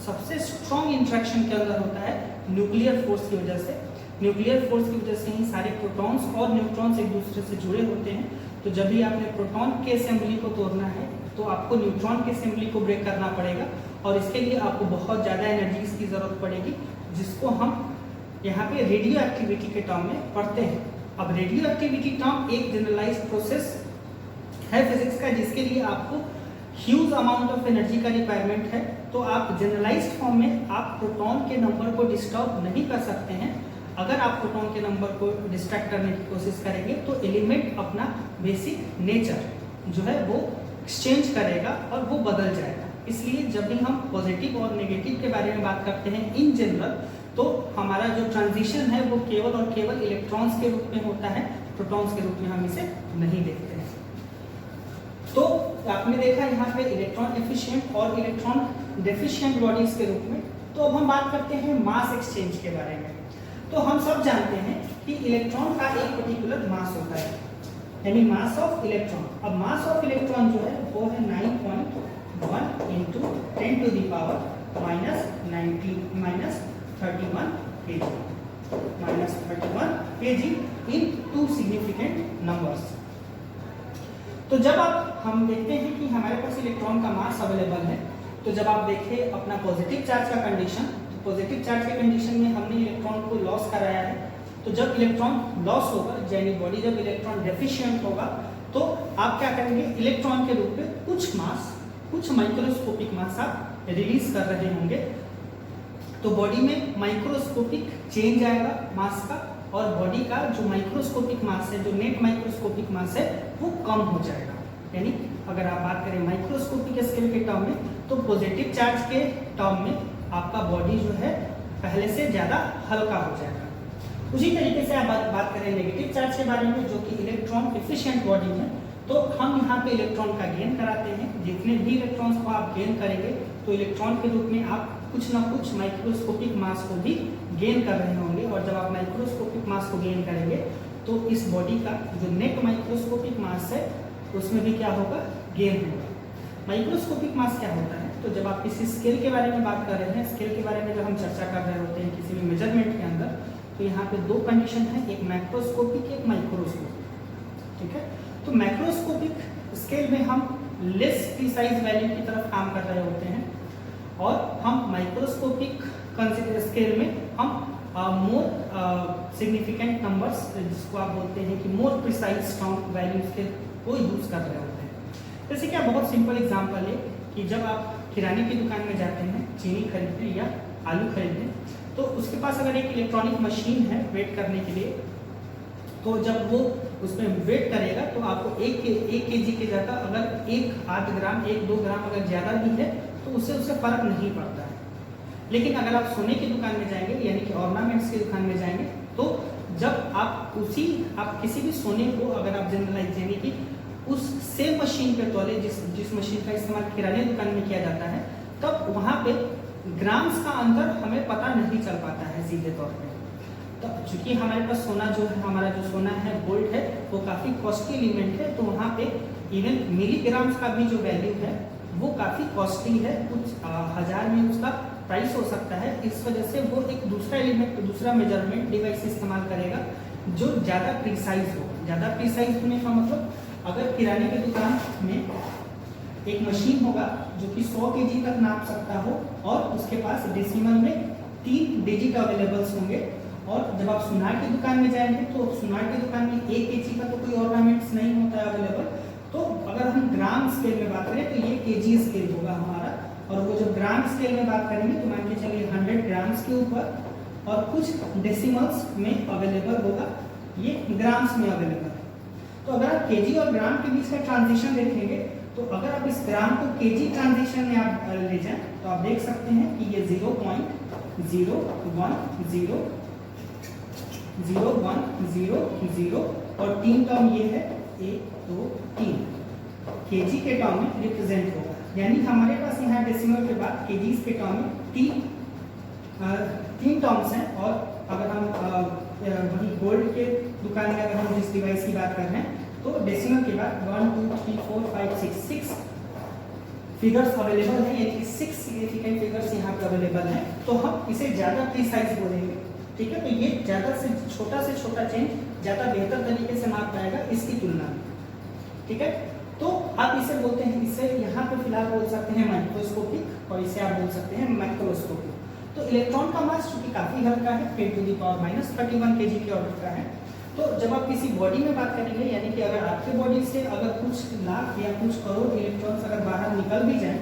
सबसे स्ट्रॉन्ग इंट्रैक्शन के अंदर होता है न्यूक्लियर फोर्स की वजह से। न्यूक्लियर फोर्स की वजह से ही सारे प्रोटॉन्स और न्यूट्रॉन्स एक दूसरे से जुड़े होते हैं। तो जब भी आपने प्रोटॉन के असेंबली को तोड़ना है तो आपको न्यूट्रॉन के असेंबली को ब्रेक करना पड़ेगा, और इसके लिए आपको बहुत ज़्यादा एनर्जीज की ज़रूरत पड़ेगी, जिसको हम यहाँ पे रेडियो एक्टिविटी के टर्म में पढ़ते हैं। अब रेडियो एक्टिविटी टर्म एक जनरलाइज्ड प्रोसेस है फिजिक्स का, जिसके लिए आपको ह्यूज अमाउंट ऑफ एनर्जी का रिक्वायरमेंट है। तो आप जनरलाइज्ड फॉर्म में आप प्रोटॉन के नंबर को डिस्टर्ब नहीं कर सकते हैं। अगर आप प्रोटॉन के नंबर को डिस्ट्रैक्ट करने की कोशिश करेंगे तो एलिमेंट अपना बेसिक नेचर जो है वो एक्सचेंज करेगा और वो बदल जाएगा। इसलिए जब भी हम पॉजिटिव और नेगेटिव के बारे में बात करते हैं इन जनरल, तो हमारा जो ट्रांजिशन है वो केवल और केवल इलेक्ट्रॉन्स के रूप में होता है, प्रोटॉन्स के रूप में हम इसे नहीं देखते हैं। तो आपने देखा यहाँ पे इलेक्ट्रॉन एफिशिएंट और इलेक्ट्रॉन डेफिशिएंट बॉडीज के रूप में। तो अब हम बात करते हैं मास एक्सचेंज के बारे में। तो हम सब जानते हैं कि इलेक्ट्रॉन का एक पर्टिकुलर मास होता है, यानी मास ऑफ इलेक्ट्रॉन। अब मास ऑफ इलेक्ट्रॉन जो है वो है 9.1 into 10 to the power minus 31 kg in two significant numbers. तो जब हम देखते हैं कि हमारे पास इलेक्ट्रॉन का मास अवेलेबल है, तो जब आप देखें अपना पॉजिटिव चार्ज का कंडीशन, तो पॉजिटिव चार्ज के कंडीशन में हमने इलेक्ट्रॉन को लॉस कराया है। तो जब इलेक्ट्रॉन लॉस होगा, यानी बॉडी जब इलेक्ट्रॉन डेफिशिएंट होगा, तो आप क्या करेंगे, इलेक्ट्रॉन के रूप में कुछ माइक्रोस्कोपिक मास आप रिलीज कर रहे होंगे। तो बॉडी में माइक्रोस्कोपिक चेंज आएगा मास का, और बॉडी का जो माइक्रोस्कोपिक मास है, जो नेट माइक्रोस्कोपिक मास है, वो कम हो जाएगा। यानी अगर आप बात करें माइक्रोस्कोपिक स्केल के टर्म में, तो पॉजिटिव चार्ज के टर्म में आपका बॉडी जो है पहले से ज़्यादा हल्का हो जाएगा। उसी तरीके से आप बात करें नेगेटिव चार्ज के बारे में, जो कि इलेक्ट्रॉन एफिशिएंट बॉडी है, तो हम यहाँ पे इलेक्ट्रॉन का गेन कराते हैं। जितने भी इलेक्ट्रॉन्स को आप गेन करेंगे तो इलेक्ट्रॉन के रूप में आप कुछ ना कुछ माइक्रोस्कोपिक मास को भी गेन कर रहे होंगे। और जब आप माइक्रोस्कोपिक मास को गेन करेंगे तो इस बॉडी का जो नेट माइक्रोस्कोपिक मास है उसमें भी क्या होगा, गेन होगा। माइक्रोस्कोपिक मास क्या होता है, तो जब आप किसी स्केल के बारे में बात कर रहे हैं, स्केल के बारे में जब हम चर्चा कर रहे होते हैं किसी भी मेजरमेंट के अंदर, तो यहाँ पे दो कंडीशन है, एक मैक्रोस्कोपिक एक माइक्रोस्कोपिक। ठीक है, तो मैक्रोस्कोपिक स्केल में हम लेस प्रिसाइज वैल्यू की तरफ काम कर रहे होते हैं, और हम माइक्रोस्कोपिक स्केल में हम मोर सिग्निफिकेंट नंबर्स, जिसको आप बोलते हैं कि मोर प्रिसाइज काउंट वैल्यूज के को यूज कर रहे होते हैं। जैसे कि बहुत सिंपल एग्जांपल है कि जब आप किराने की दुकान में जाते हैं चीनी खरीदने या आलू खरीदने, तो उसके पास अगर एक इलेक्ट्रॉनिक मशीन है वेट करने के लिए, तो जब वो उसमें वेट करेगा तो आपको एक केजी की जगह अगर 1-8 ग्राम 1-2 ग्राम अगर ज़्यादा भी है तो उससे फर्क नहीं पड़ता है। लेकिन अगर आप सोने की दुकान में जाएंगे, यानी कि ऑर्नामेंट्स की दुकान में जाएंगे, तो जब आप किसी भी सोने को अगर आप जनरलाइज यानी कि उस सेम मशीन पे तोले जिस मशीन का इस्तेमाल किराने दुकान में किया जाता है, तब वहाँ पे ग्राम्स का अंतर हमें पता नहीं चल पाता है सीधे तौर पे। तो चूंकि हमारे पास सोना जो है, हमारा जो सोना है गोल्ड है, वो काफ़ी कॉस्टली एलिमेंट है, तो वहाँ पे इवन मिलीग्राम्स का भी जो वैल्यू है वो काफ़ी कॉस्टली है, कुछ हज़ार में उसका प्राइस हो सकता है। इस वजह से वो एक दूसरा एलिमेंट, दूसरा मेजरमेंट डिवाइस इस्तेमाल करेगा जो ज़्यादा प्रिसाइज हो। ज़्यादा प्रिसाइज होने का मतलब, अगर किराने की दुकान में एक मशीन होगा जो कि 100 केजी तक नाप सकता हो, और उसके पास डेसिमल में 3 डिजिट अवेलेबल्स होंगे, और जब आप सुनार की दुकान में जाएंगे तो सुनार की दुकान में 1 केजी का तो कोई ऑर्नामेंट्स नहीं होता है अवेलेबल। तो अगर हम ग्राम स्केल में बात करें तो ये केजी स्केल होगा हमारा, और वो जब ग्राम स्केल में बात करेंगे तो मान के चलिए 100 ग्राम्स के ऊपर और कुछ डेसिमल्स में अवेलेबल होगा, ये ग्राम्स में अवेलेबल है। तो अगर आप केजी और ग्राम के बीच का ट्रांजिशन देखेंगे, तो अगर आप इस ग्राम को केजी ट्रांजिशन में आप ले जाएं तो आप देख सकते हैं कि ये 0.01000 और 3 टर्म ये है 1 2 3 केजी के टर्म में रिप्रेजेंट होगा। यानी हमारे पास यहाँ डेसिमल के बाद केजीज के टर्म में 3 टर्म्स हैं। और अगर हम वही गोल्ड के दुकान में अगर हम जिस डिवाइस की बात कर रहे हैं, तो डेसिमल के बाद 1 2 3 4 5 6 फिगर्स अवेलेबल है, यानी कि 6 सिग्निफिकेंट फिगर्स यहाँ पे अवेलेबल हैं। तो हम इसे ज़्यादा प्रिसाइज बोलेंगे, ठीक है। तो ये ज़्यादा से छोटा चेंज ज़्यादा बेहतर तरीके से माप पाएगा इसकी तुलना में, ठीक है। तो आप इसे बोलते हैं, इसे यहाँ पे फिलहाल बोल सकते हैं माइक्रोस्कोपिक, और इसे आप बोल सकते हैं मैक्रोस्कोपिक। तो इलेक्ट्रॉन का मास चूंकि काफ़ी हल्का है, 10⁻³ kg के ऑर्डर का है, तो जब आप किसी बॉडी में बात करेंगे, यानी कि अगर आपके बॉडी से अगर कुछ लाख या कुछ करोड़ इलेक्ट्रॉन्स अगर बाहर निकल भी जाएं,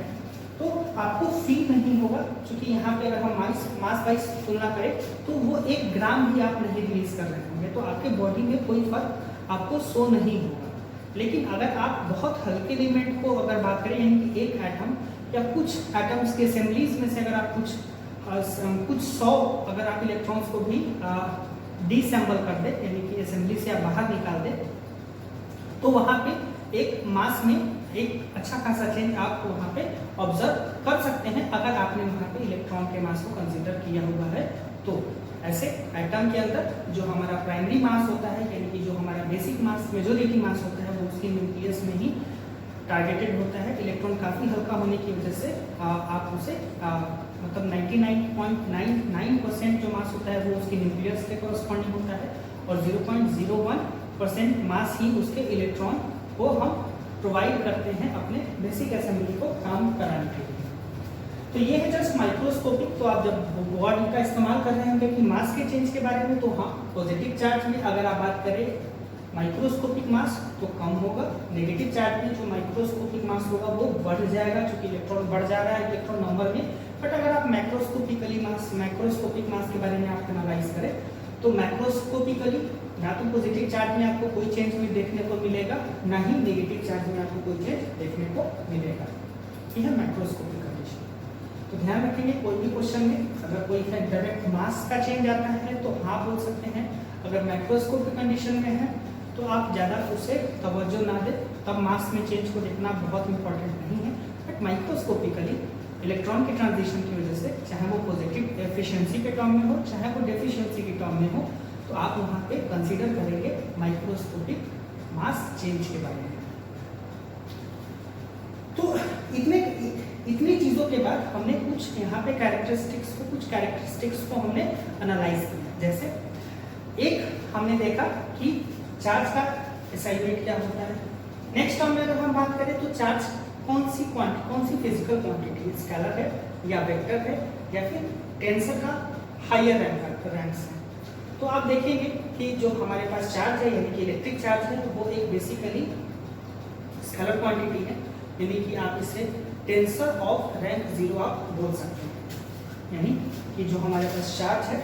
तो आपको फील नहीं होगा, क्योंकि यहाँ पे अगर हम मास वाइज तुलना करें तो वो 1 ग्राम भी आप नहीं रिलीज कर रहे होंगे, तो आपके बॉडी में कोई फर्क आपको शो नहीं होगा। लेकिन अगर आप बहुत हल्के एलिमेंट को अगर बात करें, यानी कि एक एटम या कुछ एटम्स के असेंबलीज में से अगर आप कुछ 100 अगर आप इलेक्ट्रॉन्स को भी डिसेंबल कर दे, यानी कि असेंबली से आप बाहर निकाल दे, तो वहाँ पे एक मास में एक अच्छा खासा चेंज आप वहाँ पे ऑब्जर्व कर सकते हैं, अगर आपने वहाँ पे इलेक्ट्रॉन के मास को कंसीडर किया हुआ है। तो ऐसे एटम के अंदर जो हमारा प्राइमरी मास होता है, यानी कि जो हमारा बेसिक मास, मेजॉरिटी मास होता है, वो उसके न्यूक्लियस में ही टारगेटेड होता है। इलेक्ट्रॉन काफ़ी हल्का होने की वजह से आप उसे मतलब 99.99% जो मास होता है वो उसके न्यूक्लियस के कॉरस्पॉन्डिंग होता है, और 0.01% मास ही उसके इलेक्ट्रॉन को हम प्रोवाइड करते हैं अपने बेसिक असेंबली को काम कराने के लिए। तो ये है जस्ट माइक्रोस्कोपिक। तो आप जब वर्ड का इस्तेमाल कर रहे होंगे कि मास के चेंज के बारे में, तो हाँ, पॉजिटिव चार्ज में अगर आप बात करें माइक्रोस्कोपिक मास तो कम होगा, नेगेटिव चार्ज में जो माइक्रोस्कोपिक मास होगा वो बढ़ जाएगा, क्योंकि इलेक्ट्रॉन बढ़ जा रहा है इलेक्ट्रॉन नंबर में। बट अगर आप मैक्रोस्कोपिक मास के बारे में आप एनालाइज करें, तो मैक्रोस्कोपिकली ना तो पॉजिटिव चार्ज में आपको कोई चेंज भी देखने को मिलेगा, ना ही नेगेटिव चार्ज में आपको कोई चेंज देखने को मिलेगा। यह है मैक्रोस्कोपिक कंडीशन। तो ध्यान रखेंगे, कोई भी क्वेश्चन में अगर कोई डायरेक्ट मास का चेंज आता है तो हाँ बोल सकते हैं, अगर मैक्रोस्कोपिक कंडीशन में है तो आप ज़्यादा उसे तवज्जो ना दें, तब मास में चेंज को देखना बहुत इंपॉर्टेंट नहीं है। बट माइक्रोस्कोपिकली इलेक्ट्रॉन के ट्रांजिशन की वजह से, चाहे वो पॉजिटिव एफिशिएंसी के टर्म में हो, चाहे वो डेफिशिएंसी के टर्म में हो, तो आप वहाँ पे कंसीडर करेंगे माइक्रोस्कोपिक मास चेंज के बारे में। तो इतनी चीज़ों के बाद हमने कुछ यहाँ पे कैरेक्टरिस्टिक्स को हमने एनालाइज किया। जैसे एक हमने देखा कि चार्ज का असाइनमेंट क्या होता है, नेक्स्ट टर्म में अगर हम बात करें तो चार्ज कौन सी फिजिकल क्वांटिटी, स्केलर है या वेक्टर है या फिर टेंसर का हायर रैंक्स है। तो आप देखेंगे कि जो हमारे पास चार्ज है यानी कि इलेक्ट्रिक चार्ज है वो एक बेसिकली स्केलर क्वांटिटी है, यानी कि आप इसे टेंसर ऑफ रैंक 0 आप बोल सकते हैं। यानी कि जो हमारे पास चार्ज है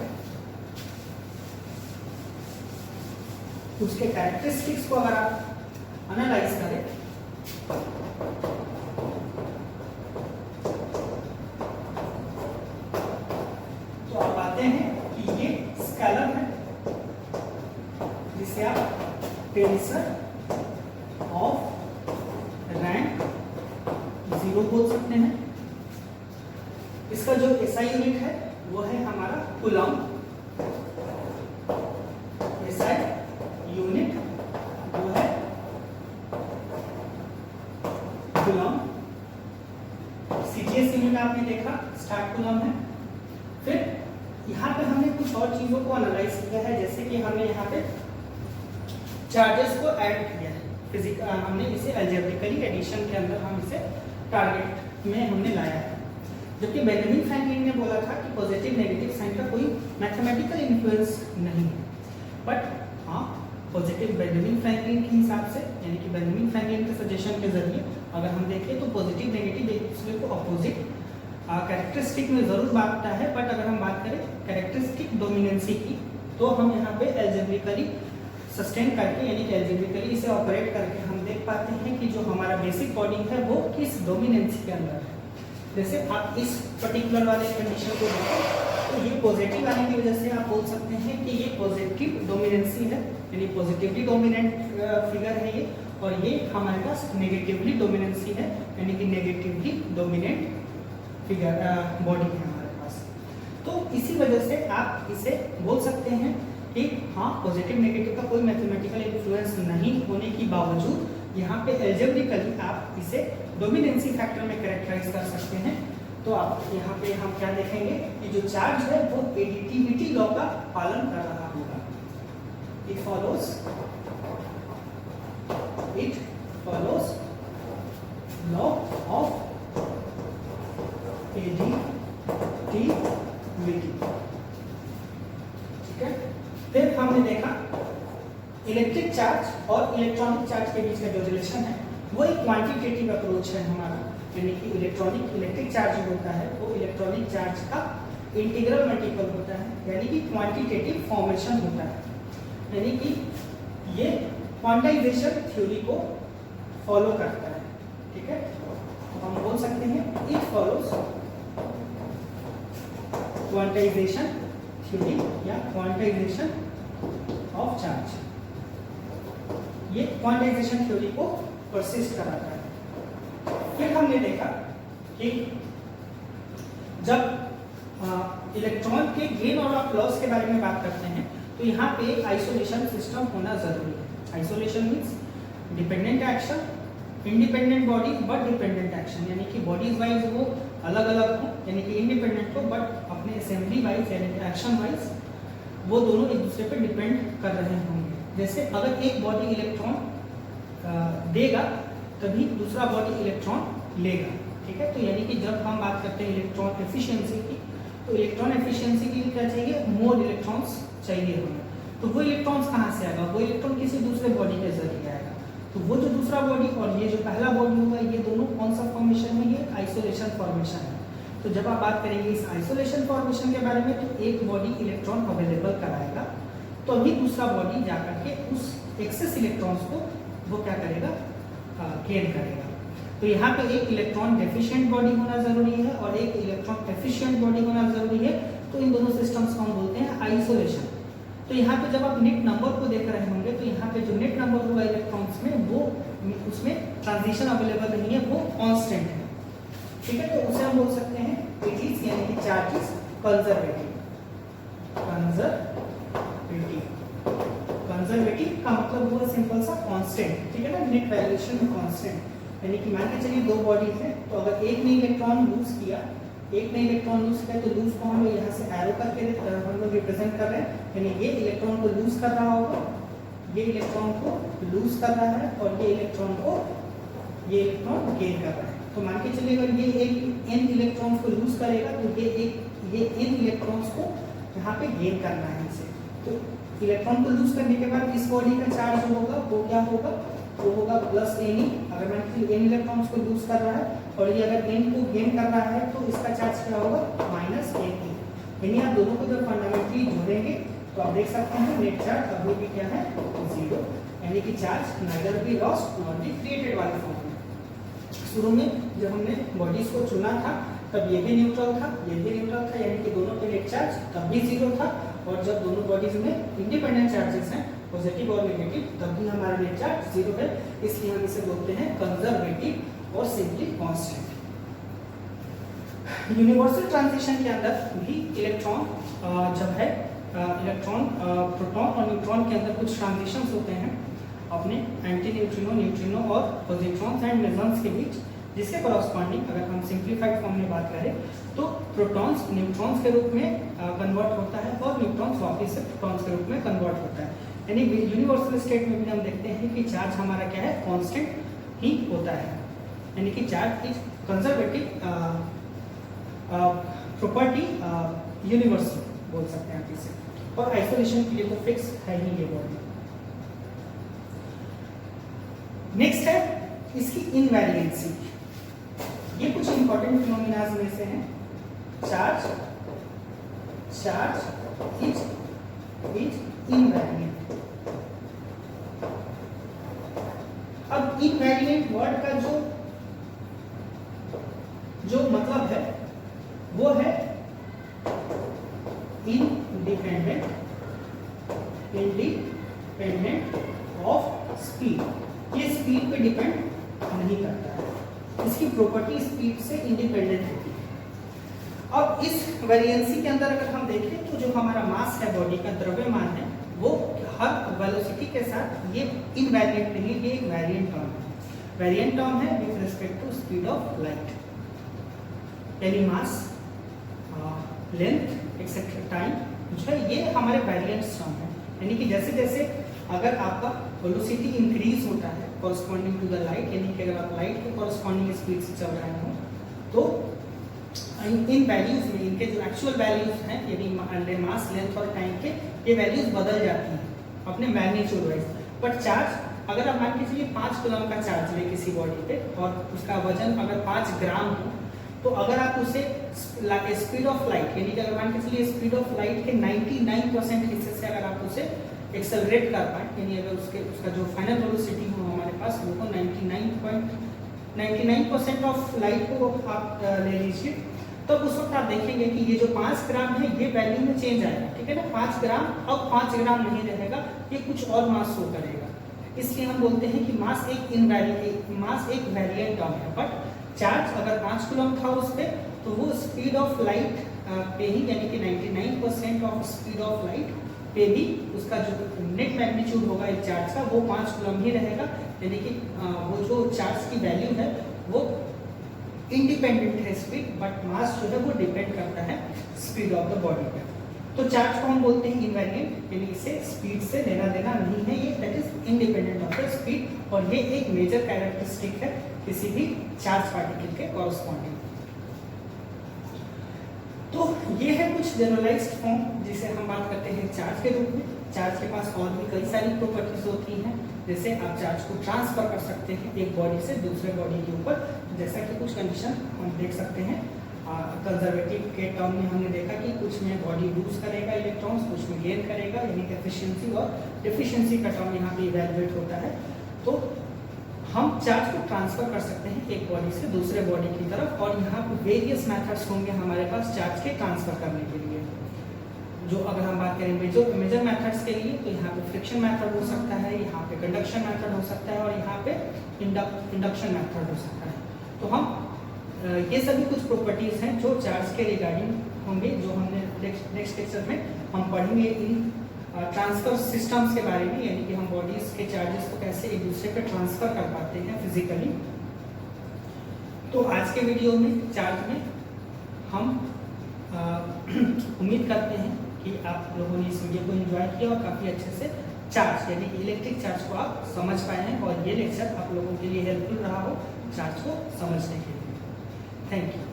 उसके कैरेक्टरिस्टिक्स को अगर आप एनालाइज करें तो आप पाते हैं कि ये स्केलर है जिसे आप टेंसर ऑफ रैंक 0 बोल सकते हैं। इसका जो एसआई यूनिट है वो है हमारा कूलम। एसआई यूनिट वो है कूलम। सीजीएस यूनिट आपने देखा स्टार्ट कूलम है। फिर यहाँ पे हमने कुछ और चीजों को एनालाइज किया है, जैसे कि हमने यहाँ पे चार्जेस को ऐड किया है हमने इसे अलजेब्रिकली एडिशन के अंदर हम इसे टारगेट में हमने लाया है। जबकि बेंजामिन फ्रैंकलिन ने बोला था कि पॉजिटिव नेगेटिव साइन का कोई मैथमेटिकल इन्फ्लुएंस नहीं है, बट हाँ पॉजिटिव बेंजामिन फ्रैंकलिन के हिसाब से यानी कि बेंजामिन फ्रैंकलिन के सजेशन के जरिए अगर हम देखें तो पॉजिटिव नेगेटिव एक दूसरे को अपोजिट कैरेक्टरिस्टिक में जरूर बांटता है, बट अगर हम बात करें कैरेक्टरिस्टिक डोमिनेंसी की तो हम यहाँ पे एल्जेब्रिकली सस्टेन करके यानी कि एल्जेब्रिकली इसे ऑपरेट करके हम देख पाते हैं कि जो हमारा बेसिक कोडिंग है वो किस डोमिनेंसी के अंदर है। जैसे आप इस पर्टिकुलर वाले कंडीशन को देखें तो ये पॉजिटिव आने की वजह से आप बोल सकते हैं कि ये पॉजिटिव डोमिनेंसी है, यानी पॉजिटिवली डोमिनेंट फिगर है ये, और ये हमारे पास नेगेटिवली डोमिनेंसी है यानी कि नेगेटिवली डोमिनेंट फिगर बॉडी है हमारे पास। तो इसी वजह से आप इसे बोल सकते हैं कि हाँ पॉजिटिव नेगेटिव का कोई मैथमेटिकल इन्फ्लुएंस नहीं होने की बावजूद यहाँ पे एल्जेब्रिकली आप इसे डोमिनेंसी फैक्टर में कैरेक्टराइज कर सकते हैं। तो आप यहाँ पे हम क्या देखेंगे कि जो चार्ज है वो एडिटिविटी लॉ का पालन कर रहा होगा। It follows law of additivity. ठीक है, फिर हमने देखा इलेक्ट्रिक चार्ज और इलेक्ट्रॉनिक चार्ज के बीच का जो रिलेशन है वो एक क्वांटिटेटिव अप्रोच है हमारा, यानी कि इलेक्ट्रिक चार्ज जो होता है वो इलेक्ट्रॉनिक चार्ज का इंटीग्रल मल्टीपल होता है, यानी कि क्वांटिटेटिव फॉर्मेशन होता है, यानी कि ये क्वांटाइजेशन थ्योरी को फॉलो करता है। ठीक है, तो हम बोल सकते हैं इट फॉलोज क्वांटाइजेशन थ्योरी या क्वांटाइजेशन ऑफ चार्ज। ये क्वांटाइजेशन थ्योरी को परसिस्ट कराता है। फिर हमने देखा कि जब इलेक्ट्रॉन के गेन और लॉस के बारे में बात करते हैं तो यहाँ पे एक आइसोलेशन सिस्टम होना जरूरी है। Isolation means dependent action, independent body but dependent action, यानी कि बॉडीज वाइज वो अलग अलग हो, यानी कि इंडिपेंडेंट हो बट अपने असेंबली वाइज यानी कि एक्शन वाइज वो दोनों एक दूसरे पे डिपेंड कर रहे होंगे। जैसे अगर एक बॉडी इलेक्ट्रॉन देगा तभी दूसरा बॉडी इलेक्ट्रॉन लेगा। ठीक है, तो यानी कि जब हम बात करते हैं इलेक्ट्रॉन एफिशिएंसी की तो इलेक्ट्रॉन एफिशिएंसी के लिए क्या चाहिए, मोर इलेक्ट्रॉन्स चाहिए हमें। तो वो इलेक्ट्रॉन्स कहाँ से आएगा, वो इलेक्ट्रॉन किसी दूसरे बॉडी के जरिए आएगा। तो वो जो दूसरा बॉडी और ये जो पहला बॉडी होगा ये दोनों कौन सा फॉर्मेशन है, ये आइसोलेशन फॉर्मेशन है। तो जब आप बात करेंगे इस आइसोलेशन फॉर्मेशन के बारे में तो एक बॉडी इलेक्ट्रॉन अवेलेबल कराएगा तो अभी दूसरा बॉडी जाकर के उस एक्सेस इलेक्ट्रॉन्स को वो क्या करेगा, गेन करेगा। तो यहाँ पे एक इलेक्ट्रॉन डेफिशिएंट बॉडी होना जरूरी है और एक इलेक्ट्रॉन एफिशिएंट बॉडी होना जरूरी है। तो इन दोनों सिस्टम्स को हम बोलते हैं आइसोलेशन। तो यहाँ पे जब आप नेट नंबर को देख रहे होंगे तो यहाँ पे जो नेट नंबर होगा इलेक्ट्रॉन्स में वो उसमें ट्रांजिशन अवेलेबल नहीं है, वो कांस्टेंट है। ठीक है, तो उसे हम बोल सकते हैं इट इज यानी कि चार्ज इज कंजर्वेटिव। कंजर्वेटिव का मतलब हुआ सिंपल सा कांस्टेंट। ठीक है ना, नेट वैल्यूएशन कांस्टेंट, यानी कि मान के चलिए दो बॉडी है तो अगर एक ने इलेक्ट्रॉन लूज किया तो लूज को हम लोग यहाँ से एरो करके हम लोग रिप्रेजेंट कर रहे हैं, यानी ये इलेक्ट्रॉन को लूज कर रहा होगा, ये इलेक्ट्रॉन को लूज कर रहा है और ये इलेक्ट्रॉन गेन कर रहा है। तो मान के चलिए अगर ये एक n इलेक्ट्रॉन को लूज करेगा तो ये n इलेक्ट्रॉन्स को यहाँ पे गेन करना है इसे। तो इलेक्ट्रॉन को लूज करने के बाद इस बॉडी का चार्ज होगा वो क्या होगा, वो होगा प्लस Ne। अगर मान के n इलेक्ट्रॉन्स को लूज कर रहा है और ये अगर n को गेन कर रहा है तो इसका चार्ज क्या होगा, माइनस Ne। यानी आप दोनों को जब फंडामेंटली जोड़ेंगे तो आप देख सकते हैं नेट चार्ज अभी भी क्या है, 0, यानी कि charge neither be lost not be created वाले फॉर्म में। शुरू में जब हमने बॉडीज को चुना था तब ये भी न्यूट्रल था, ये भी न्यूट्रल था, यानी कि दोनों पे नेट चार्ज तब भी 0 था। और जब दोनों बॉडीज में इंडिपेंडेंट चार्जेस हैं पॉजिटिव और नेगेटिव तब भी हमारा नेट चार्ज 0 है। इसलिए हम इसे बोलते हैं कंजर्वेटिव और सिंपली कांस्टेंट। यूनिवर्सल ट्रांजिशन के अंदर भी इलेक्ट्रॉन जब है इलेक्ट्रॉन प्रोटॉन और न्यूट्रॉन के अंदर कुछ ट्रांजिशंस होते हैं अपने एंटी न्यूट्रिनो, न्यूट्रिनो और पॉजिट्रॉन्स एंड मेसॉन्स के बीच, जिसके कॉरस्पॉन्डिंग अगर हम सिंप्लीफाइड फॉर्म में बात करें तो प्रोटॉन्स न्यूट्रॉन्स के रूप में कन्वर्ट होता है और न्यूट्रॉन्स वापस से प्रोटॉन्स के रूप में कन्वर्ट होता है। यानी यूनिवर्सल स्टेट में भी हम देखते हैं कि चार्ज हमारा क्या है, कांस्टेंट ही होता है, यानी कि charge is conservative property universal बोल सकते हैं आप इसे। और आइसोलेशन के लिए तो फिक्स है ही ये बॉडी। नेक्स्ट है इसकी इनवेरिएंसी। ये कुछ इंपॉर्टेंट फिनोमिनाज में से हैं। Charge is invariant. अब इनवेरिएंट वर्ड का जो मतलब है वो है इंडिपेंडेंट ऑफ स्पीड। ये स्पीड पे डिपेंड नहीं करता है, इसकी प्रॉपर्टी स्पीड से इंडिपेंडेंट होती है। अब इस वेरिएंसी के अंदर अगर हम देखें तो जो हमारा मास है बॉडी का, द्रव्यमान है, वो हर वेलोसिटी के साथ ये इनवेरिएंट नहीं, ये एक वेरिएंट टर्म है। वेरिएंट टर्म है with respect to speed of light, यानी मास, लेंथ एक्सेट्रा टाइम जो है ये हमारे वेरिएंट्स टर्म है। यानी कि जैसे जैसे अगर आपका वेलोसिटी इंक्रीज होता है कॉरस्पॉन्डिंग टू द लाइट, यानी कि अगर आप लाइट के कॉरस्पॉन्डिंग स्पीड से चल रहे हो तो इन वैल्यूज में इनके जो एक्चुअल वैल्यूज हैं यानी मास, लेंथ और टाइम के ये वैल्यूज बदल जाती हैं अपने मैग्नीट्यूड वाइज। बट चार्ज अगर आप मान के चलिए 5 कूलम का चार्ज ले किसी बॉडी पे और उसका वजन अगर 5 ग्राम हो, तो अगर आप उसे स्पीड ऑफ लाइट यानी कि अगर मान के चलिए स्पीड ऑफ लाइट के 99% हिस्से से अगर आप उसे एक्सेलरेट कर पाए, यानी अगर उसका जो फाइनल वेलोसिटी हो हमारे पास वो 99% ऑफ लाइट को आप ले लीजिए, तब उस वक्त आप देखेंगे कि ये जो 5 ग्राम है ये वैल्यू में चेंज आएगा। ठीक है ना, 5 ग्राम अब 5 ग्राम नहीं रहेगा, ये कुछ और मास शो करेगा। इसलिए हम बोलते हैं कि मास एक वेरिएंट टर्म है। बट चार्ज अगर 5 कूलम था उस पे तो वो स्पीड ऑफ लाइट पे ही, यानी कि 99% ऑफ स्पीड ऑफ लाइट पे भी उसका जो नेट मैग्नीट्यूड होगा एक चार्ज का वो 5 कूलम ही रहेगा। यानी कि वो जो चार्ज की वैल्यू है वो इंडिपेंडेंट है स्पीड, बट मास जो है वो डिपेंड करता है स्पीड ऑफ द बॉडी पे। तो चार्ज को हम बोलते हैं इनवेरिएंट, यानी इसे स्पीड से लेना देना नहीं है, ये that is independent of the speed. और ये एक मेजर कैरेक्टरिस्टिक है किसी भी चार्ज पार्टिकल के कॉरस्पॉन्डिंग। तो ये है कुछ जनरलाइज्ड फॉर्म जिसे हम बात करते हैं चार्ज के रूप में। चार्ज के पास और भी कई सारी प्रॉपर्टीज होती हैं, जैसे आप चार्ज को ट्रांसफर कर सकते हैं एक बॉडी से दूसरे बॉडी के ऊपर, जैसा कि कुछ कंडीशन हम देख सकते हैं। कंजर्वेटिव के टर्म में हमने देखा कि कुछ में बॉडी लूज करेगा इलेक्ट्रॉन्स, कुछ में गेन करेगा, यानी कि एफिशिएंसी और डिफिशिएंसी का टर्म यहाँ पे इवैल्यूएट होता है। तो हम चार्ज को ट्रांसफर कर सकते हैं एक बॉडी से दूसरे बॉडी की तरफ, और यहाँ पे वेरियस मेथड्स होंगे हमारे पास चार्ज के ट्रांसफर करने के लिए। जो अगर हम बात करें मेजर मेथड्स के लिए, तो यहाँ पे फ्रिक्शन मेथड हो सकता है, यहाँ पे कंडक्शन मेथड हो सकता है, और यहाँ पे इंडक्शन मेथड हो सकता है। तो हम ये सभी कुछ प्रॉपर्टीज हैं जो चार्ज के रिगार्डिंग होंगे, जो हमने नेक्स्ट लेक्चर में हम पढ़ेंगे इन ट्रांसफर सिस्टम्स के बारे में, यानी कि हम बॉडीज के चार्जेस को कैसे एक दूसरे पे ट्रांसफर कर पाते हैं फिजिकली। तो आज के वीडियो में चार्ज में हम उम्मीद करते हैं कि आप लोगों ने इस वीडियो को एंजॉय किया और काफ़ी अच्छे से चार्ज यानी इलेक्ट्रिक चार्ज को आप समझ पाए हैं और ये लेक्चर आप लोगों के लिए हेल्पफुल रहा हो चार्ज को समझने के लिए। Thank you.